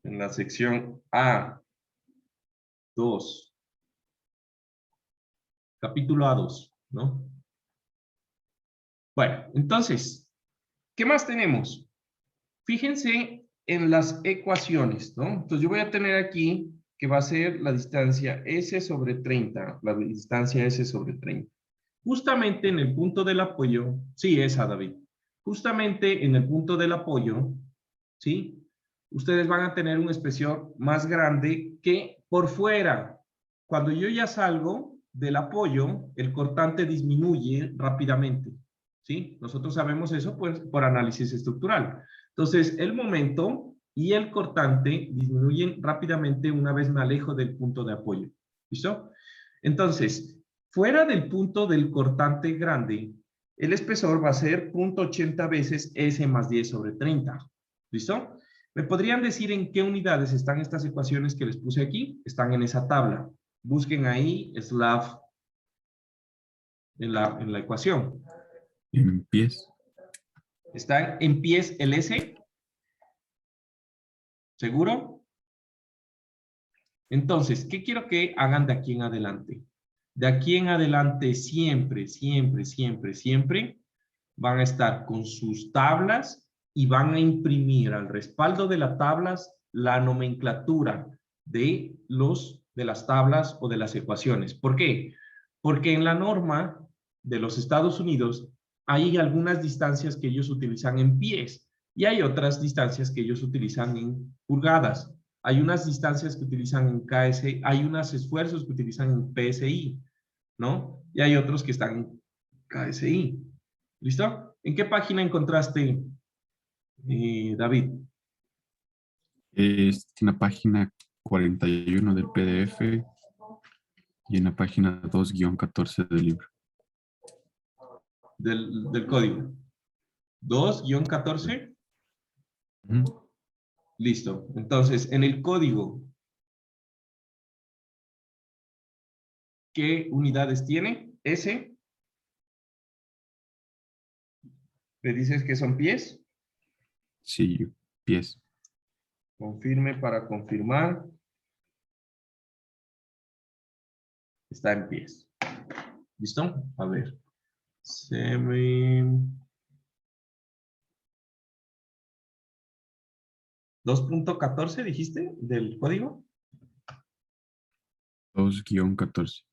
En la sección A2. Capítulo A2, ¿no? Bueno, entonces, ¿qué más tenemos? Fíjense en las ecuaciones, ¿no? Entonces yo voy a tener aquí que va a ser la distancia S sobre 30, la distancia S sobre 30. Justamente en el punto del apoyo, sí, esa, David. Justamente en el punto del apoyo, ¿sí? Ustedes van a tener un espesor más grande que por fuera. Cuando yo ya salgo del apoyo, el cortante disminuye rápidamente, ¿sí? Nosotros sabemos eso pues, por análisis estructural. Entonces, el momento y el cortante disminuyen rápidamente una vez me alejo del punto de apoyo. ¿Listo? Entonces, fuera del punto del cortante grande, el espesor va a ser 0.80 veces S más 10 sobre 30. ¿Listo? ¿Me podrían decir en qué unidades están estas ecuaciones que les puse aquí? Están en esa tabla. Busquen ahí SLAF en la ecuación. En pies. ¿Están en pies el S? ¿Seguro? Entonces, ¿qué quiero que hagan de aquí en adelante? De aquí en adelante siempre, siempre, siempre, siempre van a estar con sus tablas y van a imprimir al respaldo de las tablas la nomenclatura de las tablas o de las ecuaciones. ¿Por qué? Porque en la norma de los Estados Unidos hay algunas distancias que ellos utilizan en pies y hay otras distancias que ellos utilizan en pulgadas. Hay unas distancias que utilizan en KS, hay unos esfuerzos que utilizan en PSI, ¿no? Y hay otros que están en KSI. ¿Listo? ¿En qué página encontraste, David? Es en la página 41 del PDF y en la página 2-14 del libro. Del código. 2-14. Listo. Entonces, en el código, ¿qué unidades tiene? S. ¿Me dices que son pies? Sí, pies. Confirme para confirmar. Está en pies. ¿Listo? A ver. 2.14 dijiste del código. 2-14.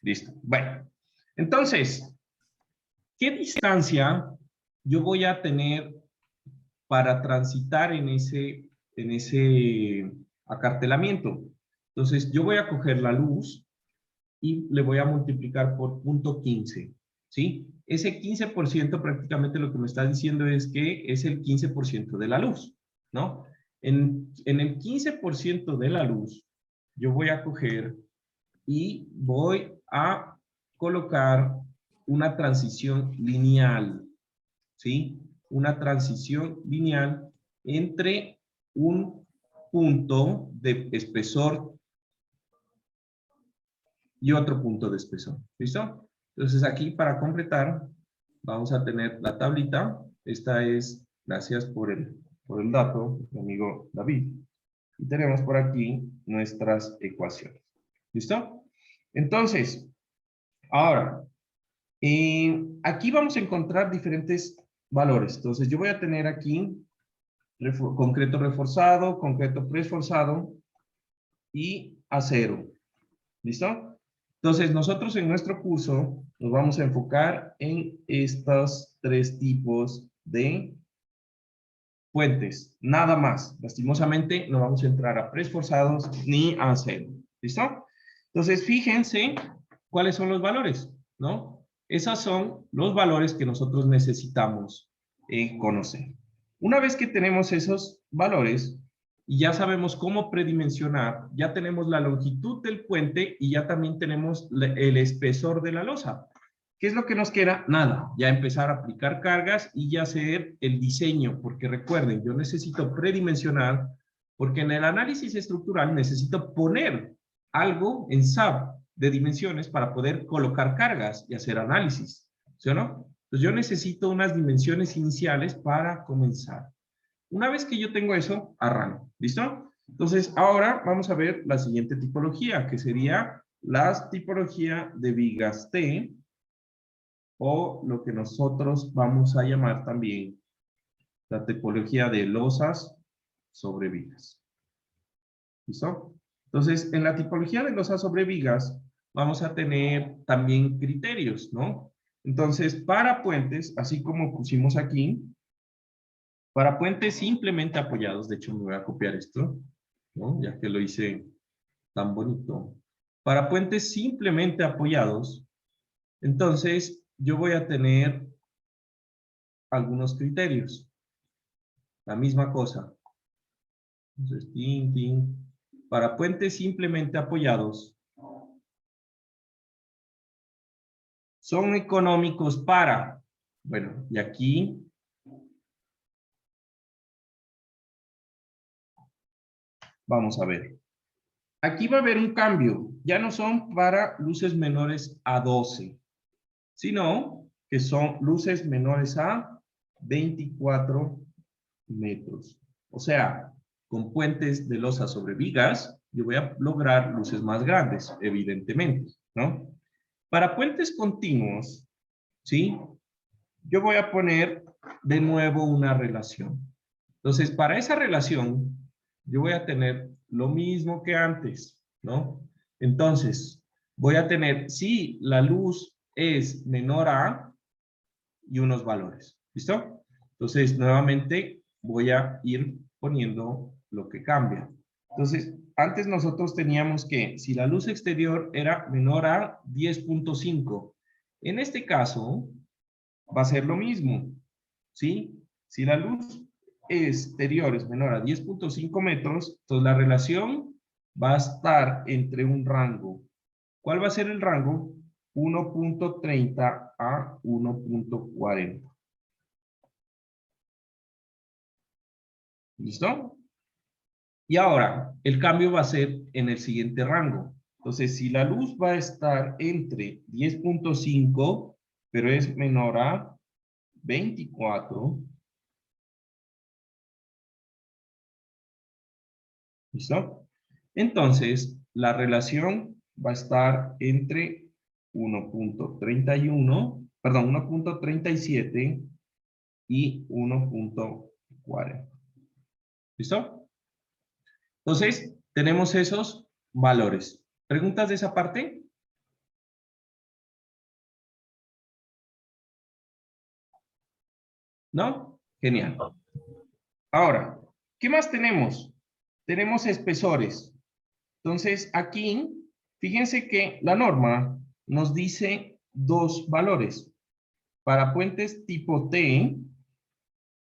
Listo. Bueno, entonces, ¿qué distancia yo voy a tener para transitar en ese acartelamiento? Entonces, yo voy a coger la luz y le voy a multiplicar por 0.15, ¿sí? Ese 15% prácticamente lo que me está diciendo es que es el 15% de la luz, ¿no? En el 15% de la luz, yo voy a coger y voy a colocar una transición lineal, ¿sí? Una transición lineal entre un punto de espesor y otro punto de espesor. ¿Listo? Entonces aquí para completar vamos a tener la tablita. Esta es, gracias por el dato, mi amigo David. Y tenemos por aquí nuestras ecuaciones. ¿Listo? Entonces, ahora, aquí vamos a encontrar diferentes valores. Entonces yo voy a tener aquí concreto reforzado, concreto preesforzado y acero. ¿Listo? Entonces, nosotros en nuestro curso nos vamos a enfocar en estos tres tipos de puentes. Nada más. Lastimosamente, no vamos a entrar a preesforzados ni a acero. ¿Listo? Entonces, fíjense cuáles son los valores, ¿no? Esos son los valores que nosotros necesitamos conocer. Una vez que tenemos esos valores, y ya sabemos cómo predimensionar, ya tenemos la longitud del puente y ya también tenemos el espesor de la losa. ¿Qué es lo que nos queda? Nada, ya empezar a aplicar cargas y ya hacer el diseño, porque recuerden, yo necesito predimensionar, porque en el análisis estructural necesito poner algo en SAP de dimensiones para poder colocar cargas y hacer análisis, ¿sí o no? Entonces yo necesito unas dimensiones iniciales para comenzar. Una vez que yo tengo eso, arranco. ¿Listo? Entonces, ahora vamos a ver la siguiente tipología, que sería la tipología de vigas T, o lo que nosotros vamos a llamar también la tipología de losas sobre vigas. ¿Listo? Entonces, en la tipología de losas sobre vigas, vamos a tener también criterios, ¿no? Entonces, para puentes, así como pusimos aquí, para puentes simplemente apoyados, de hecho me voy a copiar esto, ¿no? Ya que lo hice tan bonito. Para puentes simplemente apoyados, entonces yo voy a tener algunos criterios. La misma cosa. Entonces, para puentes simplemente apoyados, son económicos para, bueno, y aquí vamos a ver. Aquí va a haber un cambio. Ya no son para luces menores a 12, sino que son luces menores a 24 metros. O sea, con puentes de losa sobre vigas, yo voy a lograr luces más grandes, evidentemente, ¿no? Para puentes continuos, ¿sí? Yo voy a poner de nuevo una relación. Entonces, para esa relación, yo voy a tener lo mismo que antes, ¿no? Entonces, voy a tener, si la luz es menor a, y unos valores, ¿listo? Entonces, nuevamente, voy a ir poniendo lo que cambia. Entonces, antes nosotros teníamos que, si la luz exterior era menor a 10.5, en este caso, va a ser lo mismo, ¿sí? Si la luz exterior es menor a 10.5 metros, entonces la relación va a estar entre un rango. ¿Cuál va a ser el rango? 1.30 a 1.40. ¿Listo? Y ahora, el cambio va a ser en el siguiente rango. Entonces, si la luz va a estar entre 10.5, pero es menor a 24, ¿listo? Entonces, la relación va a estar entre 1.31, perdón, 1.37 y 1.40. ¿Listo? Entonces, tenemos esos valores. ¿Preguntas de esa parte? ¿No? Genial. Ahora, ¿qué más tenemos? Tenemos espesores. Entonces, aquí, fíjense que la norma nos dice dos valores. Para puentes tipo T,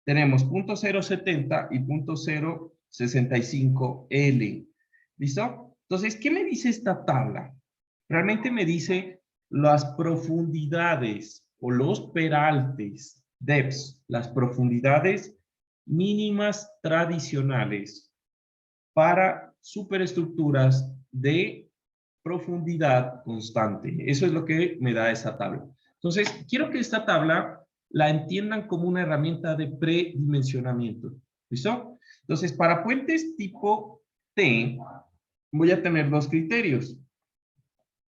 tenemos .070 y .065L. ¿Listo? Entonces, ¿qué me dice esta tabla? Realmente me dice las profundidades o los peraltes, depths, las profundidades mínimas tradicionales para superestructuras de profundidad constante. Eso es lo que me da esa tabla. Entonces, quiero que esta tabla la entiendan como una herramienta de predimensionamiento. ¿Listo? Entonces, para puentes tipo T, voy a tener dos criterios.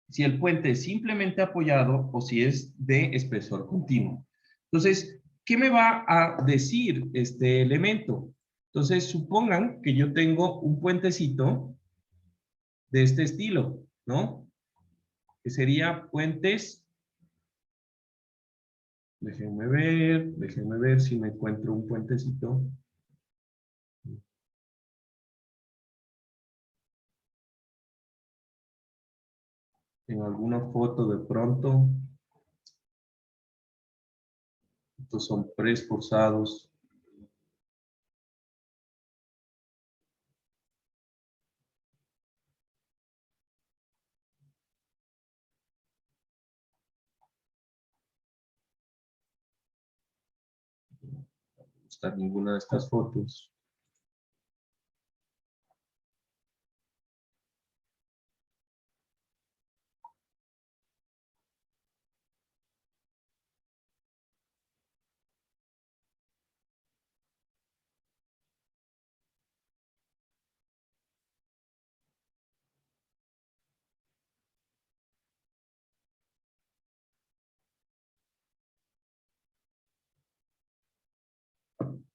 Si el puente es simplemente apoyado o si es de espesor continuo. Entonces, ¿qué me va a decir este elemento? Entonces, supongan que yo tengo un puentecito de este estilo, ¿no? Que sería puentes. Déjenme ver si me encuentro un puentecito. En alguna foto de pronto. Estos son preesforzados. No me gusta ninguna de estas fotos.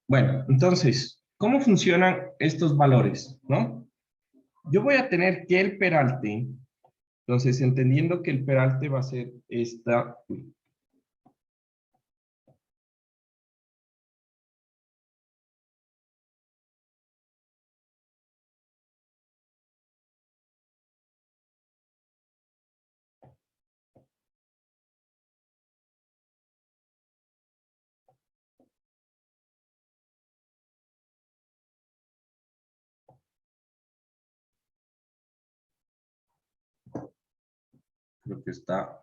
Bueno, entonces, ¿cómo funcionan estos valores, no? Yo voy a tener que el peralte, entonces entendiendo que el peralte va a ser esta. Creo que está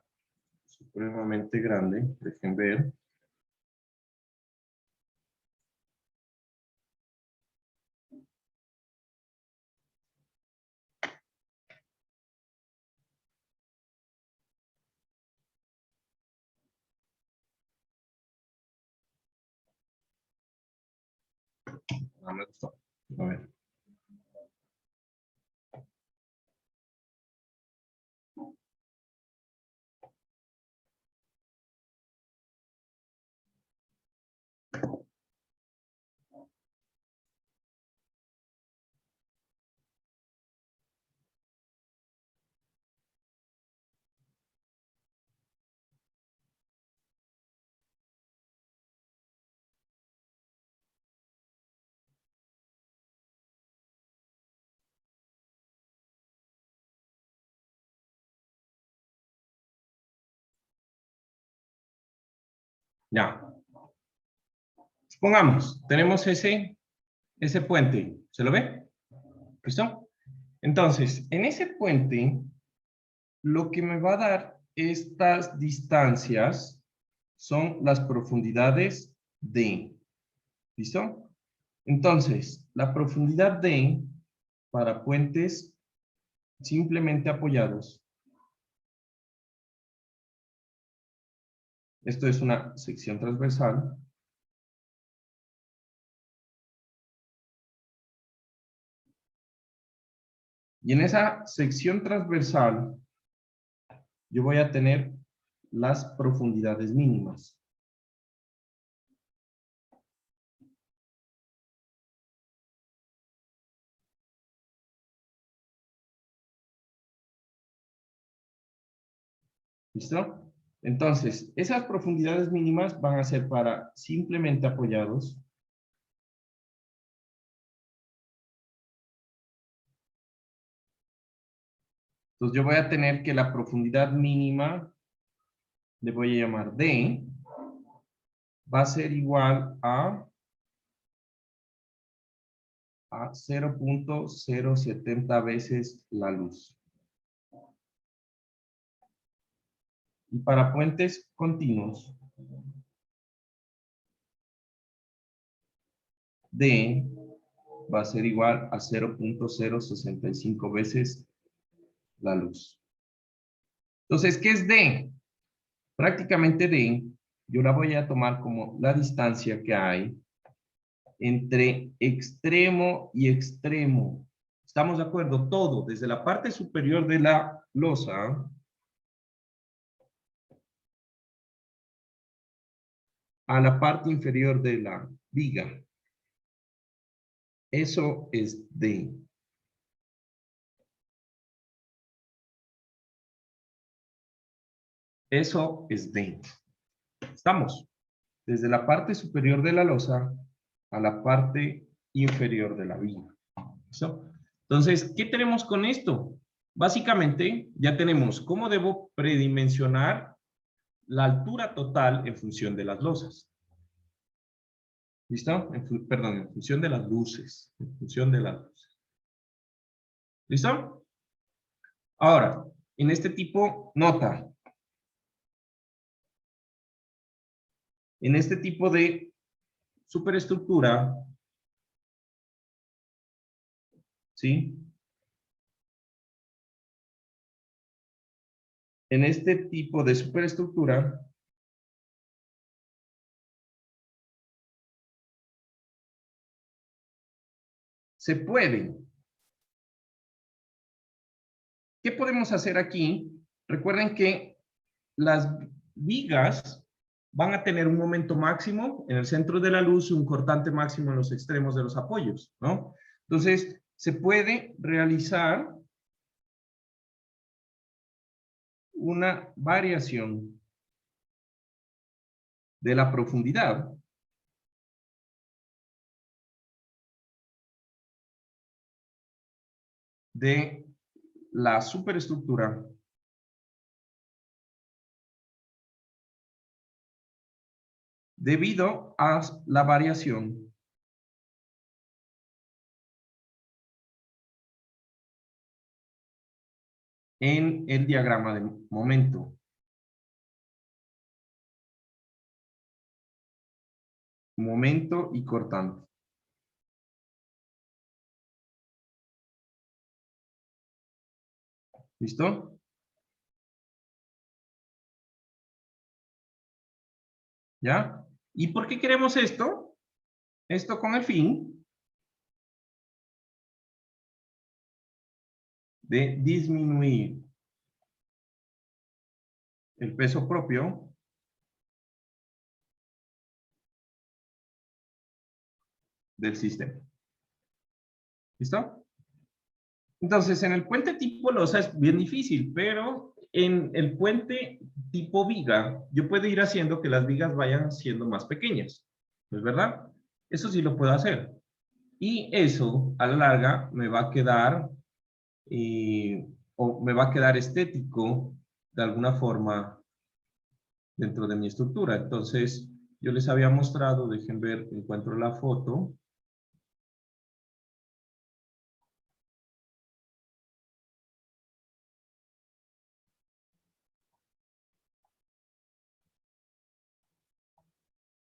supremamente grande, dejen ver. No me gustó. A ver. Ya. Supongamos, tenemos ese puente. ¿Se lo ve? ¿Listo? Entonces, en ese puente, lo que me va a dar estas distancias son las profundidades D. ¿Listo? Entonces, la profundidad D para puentes simplemente apoyados. Esto es una sección transversal. Y en esa sección transversal, yo voy a tener las profundidades mínimas. ¿Listo? Entonces, esas profundidades mínimas van a ser para simplemente apoyados. Entonces, yo voy a tener que la profundidad mínima, le voy a llamar D, va a ser igual a 0.070 veces la luz. Y para puentes continuos, D va a ser igual a 0.065 veces la luz. Entonces, ¿qué es D? Prácticamente D, yo la voy a tomar como la distancia que hay entre extremo y extremo. ¿Estamos de acuerdo? Todo, desde la parte superior de la losa a la parte inferior de la viga. Eso es D. Eso es D. ¿Estamos? Desde la parte superior de la losa a la parte inferior de la viga. ¿Listo? Entonces, ¿qué tenemos con esto? Básicamente, ya tenemos cómo debo predimensionar la altura total en función de las losas. ¿Listo? Perdón, en función de las luces. En función de las luces. ¿Listo? Ahora, en este tipo, nota. En este tipo de superestructura, ¿sí? En este tipo de superestructura, se puede. ¿Qué podemos hacer aquí? Recuerden que las vigas van a tener un momento máximo en el centro de la luz y un cortante máximo en los extremos de los apoyos, ¿no? Entonces, se puede realizar una variación de la profundidad de la superestructura debido a la variación en el diagrama de momento. Momento y cortante. ¿Listo? ¿Ya? ¿Y por qué queremos esto? Esto con el fin de disminuir el peso propio del sistema. ¿Listo? Entonces, en el puente tipo losa es bien difícil, pero en el puente tipo viga, yo puedo ir haciendo que las vigas vayan siendo más pequeñas. ¿No es verdad? Eso sí lo puedo hacer. Y eso, a la larga, me va a quedar, o me va a quedar estético, de alguna forma, dentro de mi estructura. Entonces, yo les había mostrado, dejen ver, encuentro la foto.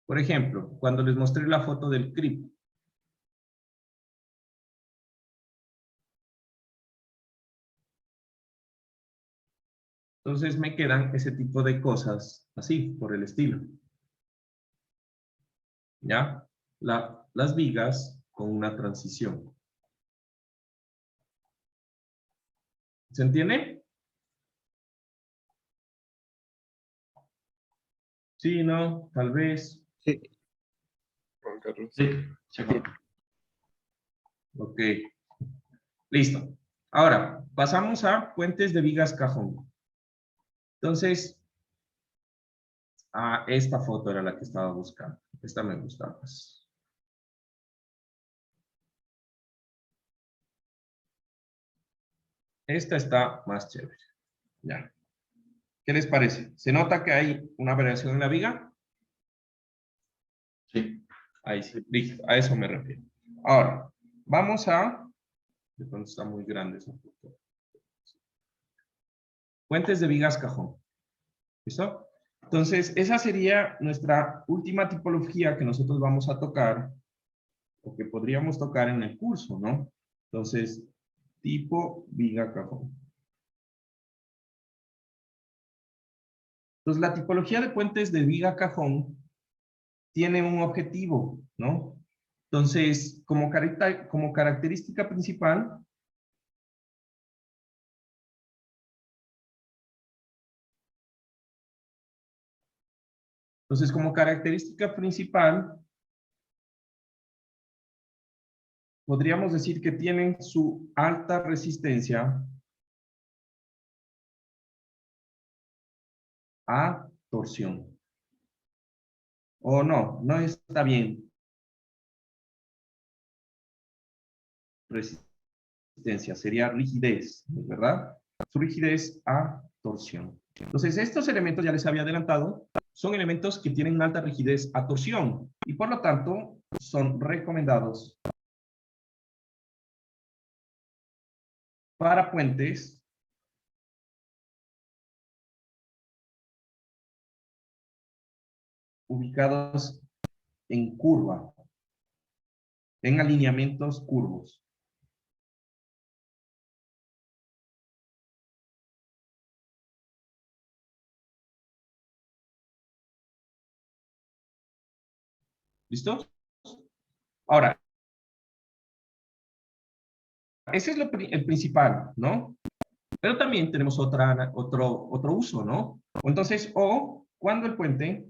Por ejemplo, cuando les mostré la foto del CRIP. Entonces me quedan ese tipo de cosas así, por el estilo. ¿Ya? Las vigas con una transición. ¿Se entiende? Sí, no, tal vez. Sí. Juan Carlos. Sí, sí. Ok. Listo. Ahora, pasamos a puentes de vigas cajón. Entonces, esta foto era la que estaba buscando. Esta me gusta más. Esta está más chévere. Ya. ¿Qué les parece? ¿Se nota que hay una variación en la viga? Sí. Ahí sí, listo, a eso me refiero. Ahora, vamos a... De pronto está muy grande esa foto. Puentes de vigas cajón. ¿Listo? Entonces, esa sería nuestra última tipología que nosotros vamos a tocar, o que podríamos tocar en el curso, ¿no? Entonces, tipo viga cajón. Entonces, la tipología de puentes de viga cajón tiene un objetivo, ¿no? Entonces, como característica principal, podríamos decir que tienen su alta resistencia a torsión. O no, no está bien. Resistencia, sería rigidez, ¿verdad? Su rigidez a torsión. Entonces, estos elementos, ya les había adelantado, son elementos que tienen alta rigidez a torsión y por lo tanto son recomendados para puentes ubicados en curva, en alineamientos curvos. ¿Listo? Ahora, ese es el principal, ¿no? Pero también tenemos otro uso, ¿no? Entonces, o cuando el puente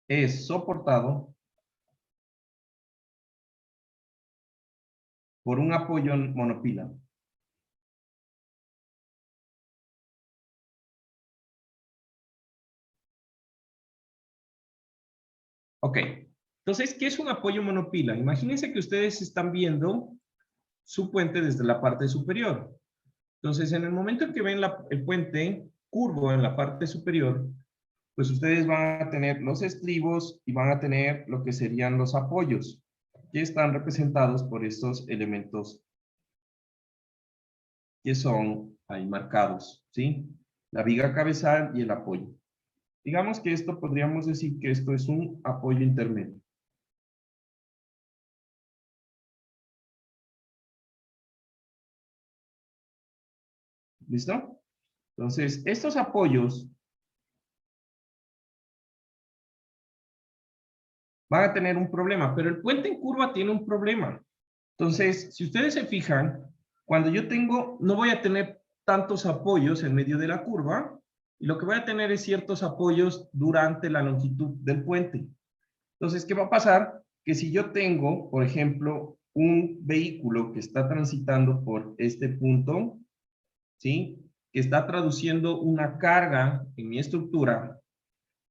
es soportado por un apoyo monopila. Ok, entonces, ¿qué es un apoyo monopila? Imagínense que ustedes están viendo su puente desde la parte superior. Entonces, en el momento en que ven el puente curvo en la parte superior, pues ustedes van a tener los estribos y van a tener lo que serían los apoyos, que están representados por estos elementos que son ahí marcados, ¿sí? La viga cabezal y el apoyo. Digamos que esto podríamos decir que esto es un apoyo intermedio. ¿Listo? Entonces, estos apoyos van a tener un problema, pero el puente en curva tiene un problema. Entonces, si ustedes se fijan, cuando yo no voy a tener tantos apoyos en medio de la curva, y lo que voy a tener es ciertos apoyos durante la longitud del puente. Entonces, ¿qué va a pasar? Que si yo tengo, por ejemplo, un vehículo que está transitando por este punto, ¿sí? Que está traduciendo una carga en mi estructura,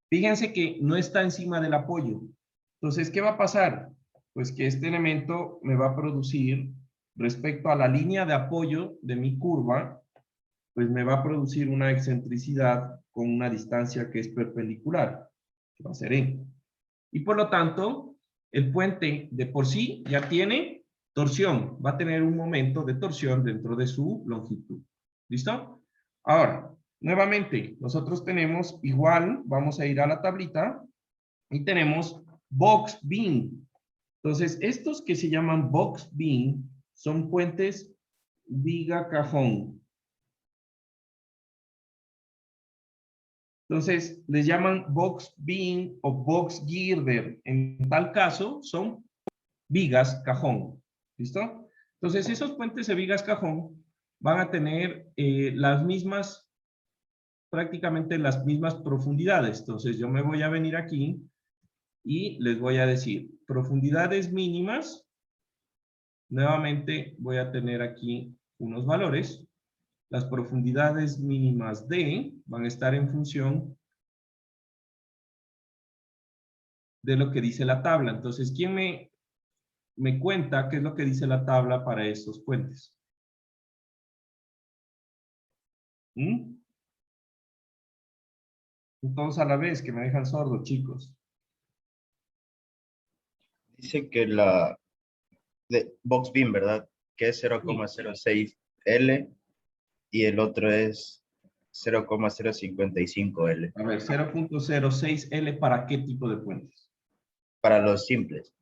fíjense que no está encima del apoyo. Entonces, ¿qué va a pasar? Pues que este elemento me va a producir, respecto a la línea de apoyo de mi curva, pues me va a producir una excentricidad con una distancia que es perpendicular, que va a ser E. Y por lo tanto, el puente de por sí ya tiene torsión, va a tener un momento de torsión dentro de su longitud. ¿Listo? Ahora, nuevamente, nosotros tenemos igual, vamos a ir a la tablita, y tenemos box beam. Entonces, estos que se llaman box beam son puentes viga cajón. Entonces, les llaman box beam o box girder. En tal caso, son vigas cajón. ¿Listo? Entonces, esos puentes de vigas cajón van a tener las mismas, prácticamente las mismas profundidades. Entonces, yo me voy a venir aquí y les voy a decir profundidades mínimas. Nuevamente voy a tener aquí unos valores. Las profundidades mínimas D van a estar en función de lo que dice la tabla. Entonces, ¿quién me cuenta qué es lo que dice la tabla para estos puentes? ¿Mm? Todos a la vez, que me dejan sordo, chicos. Dice que la de box beam, ¿verdad? Que es 0,06 L y el otro es 0,055 L. A ver, 0.06 L para qué tipo de puentes? Para los simples.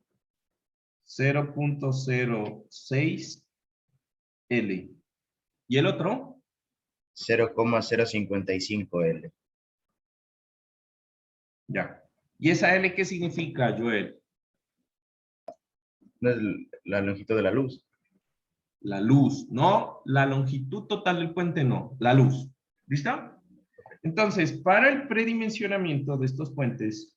0.06 L. ¿Y el otro? 0,055 L. Ya. ¿Y esa L qué significa, Joel? No es la longitud de la luz. La luz, no la longitud total del puente, no, la luz. ¿Listo? Entonces, para el predimensionamiento de estos puentes,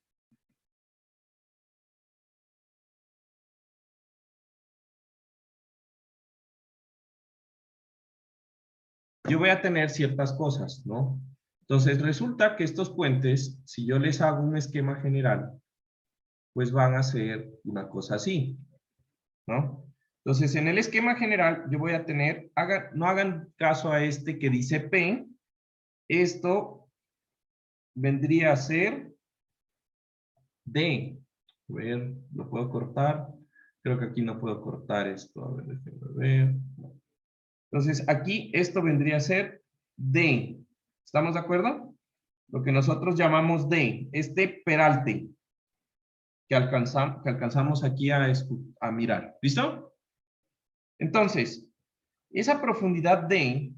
yo voy a tener ciertas cosas, ¿no? Entonces, resulta que estos puentes, si yo les hago un esquema general, pues van a ser una cosa así, ¿no? Entonces, en el esquema general, yo voy a tener, no hagan caso a este que dice P, esto vendría a ser D. A ver, ¿lo puedo cortar? Creo que aquí no puedo cortar esto. A ver, déjenme ver. Entonces, aquí esto vendría a ser D. ¿Estamos de acuerdo? Lo que nosotros llamamos D. Este peralte que alcanzamos aquí a mirar. ¿Listo? Entonces, esa profundidad D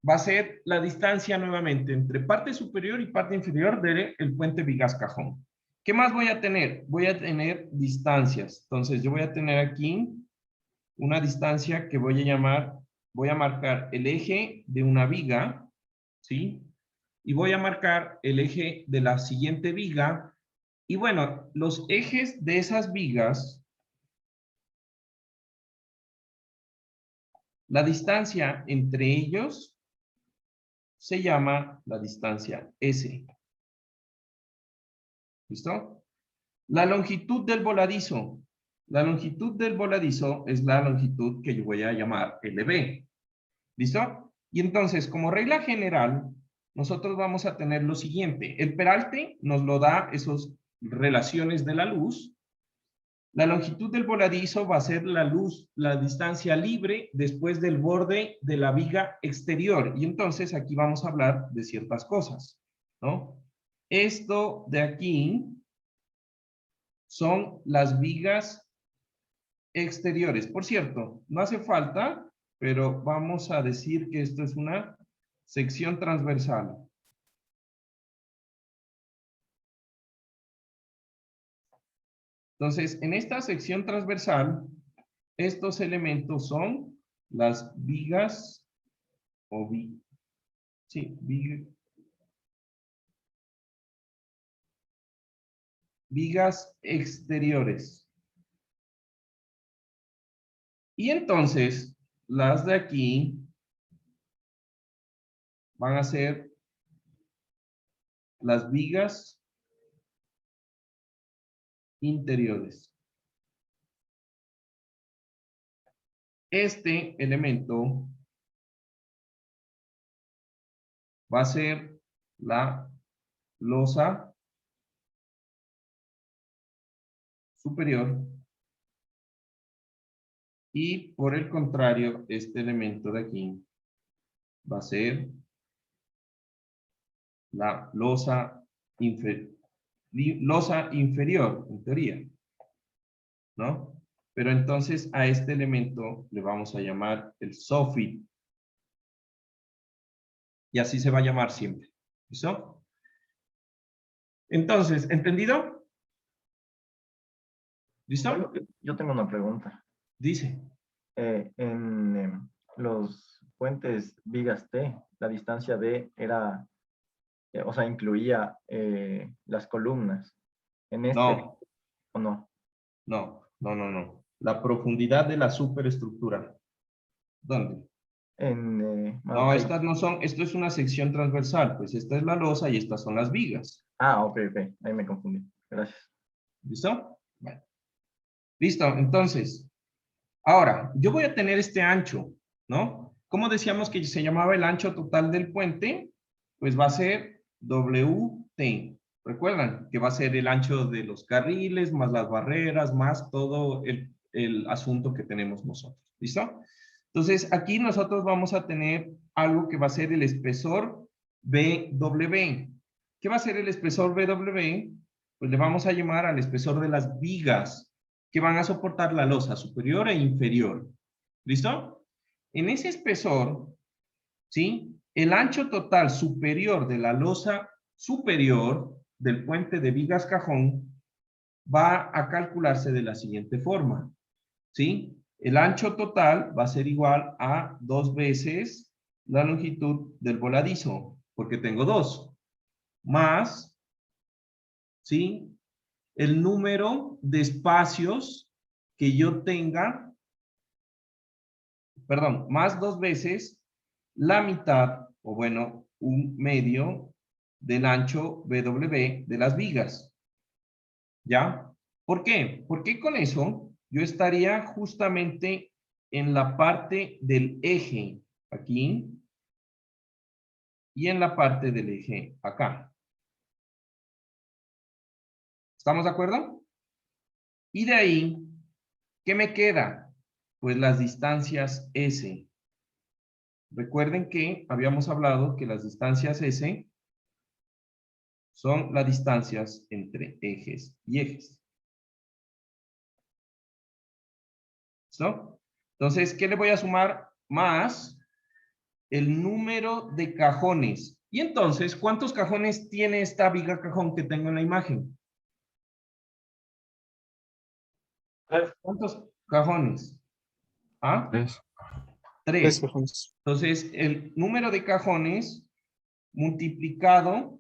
va a ser la distancia nuevamente entre parte superior y parte inferior del puente Vigas-Cajón. ¿Qué más voy a tener? Voy a tener distancias. Entonces, yo voy a tener aquí una distancia que voy a marcar el eje de una viga, ¿sí? Y voy a marcar el eje de la siguiente viga. Y bueno, los ejes de esas vigas, la distancia entre ellos se llama la distancia S. ¿Listo? La longitud del voladizo. La longitud del voladizo es la longitud que yo voy a llamar LB. ¿Listo? Y entonces, como regla general, nosotros vamos a tener lo siguiente. El peralte nos lo da esas relaciones de la luz. La longitud del voladizo va a ser la luz, la distancia libre después del borde de la viga exterior. Y entonces aquí vamos a hablar de ciertas cosas, ¿no? Esto de aquí son las vigas exteriores. Por cierto, no hace falta, pero vamos a decir que esto es una sección transversal. Entonces, en esta sección transversal, estos elementos son las vigas o vigas exteriores. Y entonces, las de aquí van a ser las vigas interiores. Este elemento va a ser la losa superior y por el contrario, este elemento de aquí va a ser la losa inferior, en teoría, ¿no? pero entonces a este elemento le vamos a llamar el soffit. Y así se va a llamar siempre. ¿Listo? Entonces, ¿entendido? ¿Listo? Yo tengo una pregunta. Dice. En los puentes vigas T, la distancia D era, o sea, incluía las columnas. En este, No. ¿o no? No. La profundidad de la superestructura. ¿Dónde? No, estas no son, esto es una sección transversal, pues esta es la losa y estas son las vigas. Ah, ok, ahí me confundí. Gracias. ¿Listo? Bueno. Listo, entonces, ahora, yo voy a tener este ancho, ¿no? ¿Cómo decíamos que se llamaba el ancho total del puente? Pues va a ser WT. ¿Recuerdan? Que va a ser el ancho de los carriles, más las barreras, más todo el asunto que tenemos nosotros. ¿Listo? Entonces, aquí nosotros vamos a tener algo que va a ser el espesor BW. ¿Qué va a ser el espesor BW? Pues le vamos a llamar al espesor de las vigas que van a soportar la losa superior e inferior. ¿Listo? En ese espesor, ¿sí? El ancho total superior de la losa superior del puente de vigas cajón va a calcularse de la siguiente forma, ¿sí? El ancho total va a ser igual a 2 veces la longitud del voladizo, porque tengo 2, más, ¿sí? El número de espacios que yo tenga, perdón, más 2 veces la mitad, o bueno, un medio del ancho BW de las vigas. ¿Ya? ¿Por qué? Porque con eso yo estaría justamente en la parte del eje aquí y en la parte del eje acá. ¿Estamos de acuerdo? Y de ahí, ¿qué me queda? Pues las distancias S. Recuerden que habíamos hablado que las distancias S son las distancias entre ejes y ejes. ¿Listo? Entonces, ¿qué le voy a sumar? Más el número de cajones. Y entonces, ¿cuántos cajones tiene esta viga cajón que tengo en la imagen? ¿Cuántos cajones? ¿Ah? 3. 3 cajones. Entonces, el número de cajones multiplicado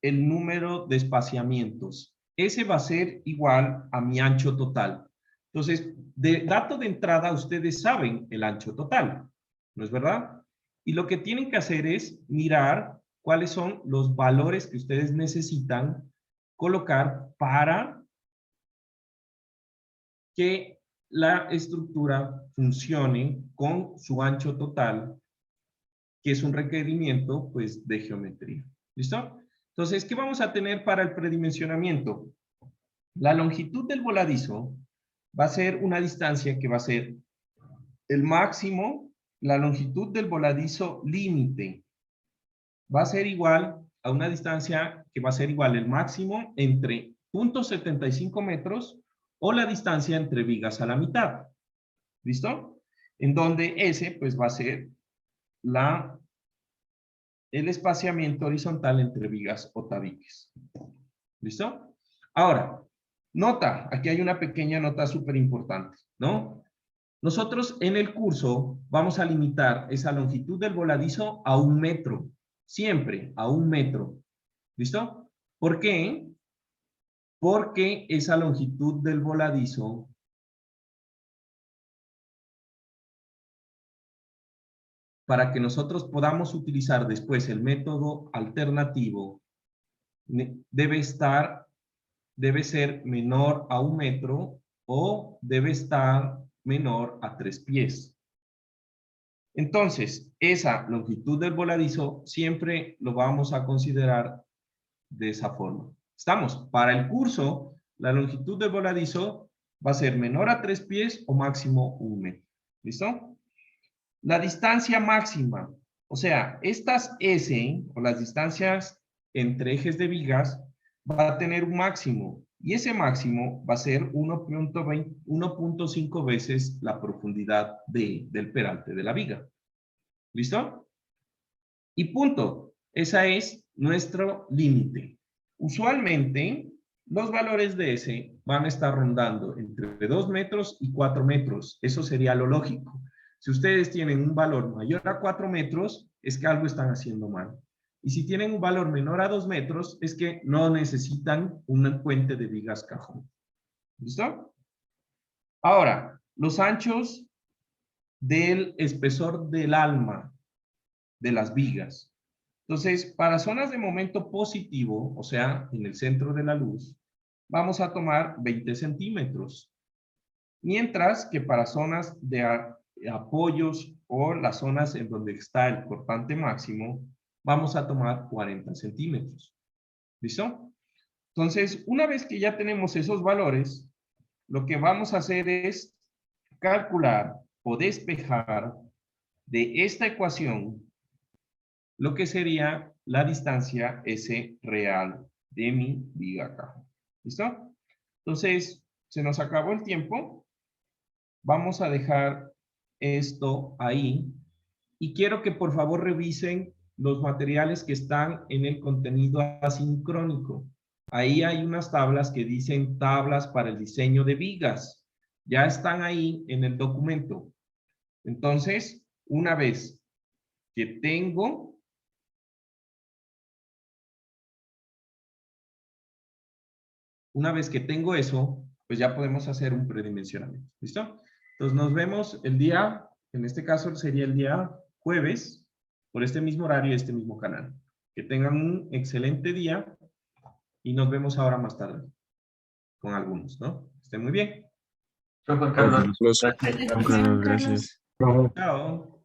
el número de espaciamientos. Ese va a ser igual a mi ancho total. Entonces, de dato de entrada, ustedes saben el ancho total, ¿no es verdad? Y lo que tienen que hacer es mirar cuáles son los valores que ustedes necesitan colocar para que la estructura funcione con su ancho total, que es un requerimiento, pues, de geometría. ¿Listo? Entonces, ¿qué vamos a tener para el predimensionamiento? La longitud del voladizo va a ser una distancia que va a ser el máximo, la longitud del voladizo límite. Va a ser igual a una distancia que va a ser igual el máximo entre 0.75 metros o la distancia entre vigas a la mitad. ¿Listo? En donde ese, pues, va a ser el espaciamiento horizontal entre vigas o tabiques. ¿Listo? Ahora, nota, aquí hay una pequeña nota súper importante, ¿no? Nosotros en el curso vamos a limitar esa longitud del voladizo a 1 metro, siempre a 1 metro. ¿Listo? ¿Por qué? Porque esa longitud del voladizo para que nosotros podamos utilizar después el método alternativo, debe ser menor a 1 metro o debe estar menor a 3 pies. Entonces, esa longitud del voladizo siempre lo vamos a considerar de esa forma. ¿Estamos? Para el curso, la longitud del voladizo va a ser menor a 3 pies o máximo 1 metro. ¿Listo? La distancia máxima, o sea, estas S, o las distancias entre ejes de vigas, va a tener un máximo. Y ese máximo va a ser 1.5 veces la profundidad del peralte de la viga. ¿Listo? Y punto. Ese es nuestro límite. Usualmente, los valores de ese van a estar rondando entre 2 metros y 4 metros. Eso sería lo lógico. Si ustedes tienen un valor mayor a 4 metros, es que algo están haciendo mal. Y si tienen un valor menor a 2 metros, es que no necesitan un puente de vigas cajón. ¿Listo? Ahora, los anchos del espesor del alma de las vigas. Entonces, para zonas de momento positivo, o sea, en el centro de la luz, vamos a tomar 20 centímetros. Mientras que para zonas de apoyos o las zonas en donde está el cortante máximo, vamos a tomar 40 centímetros. ¿Listo? Entonces, una vez que ya tenemos esos valores, lo que vamos a hacer es calcular o despejar de esta ecuación lo que sería la distancia S real de mi viga cajón. ¿Listo? Entonces, se nos acabó el tiempo. Vamos a dejar esto ahí. Y quiero que por favor revisen los materiales que están en el contenido asincrónico. Ahí hay unas tablas que dicen tablas para el diseño de vigas. Ya están ahí en el documento. Entonces, una vez que tengo eso, pues ya podemos hacer un predimensionamiento. ¿Listo? Entonces nos vemos el día, en este caso sería el día jueves, por este mismo horario y este mismo canal. Que tengan un excelente día y nos vemos ahora más tarde con algunos, ¿no? Estén muy bien. Chao, Juan Carlos. Juan Carlos, Gracias. gracias. Chao.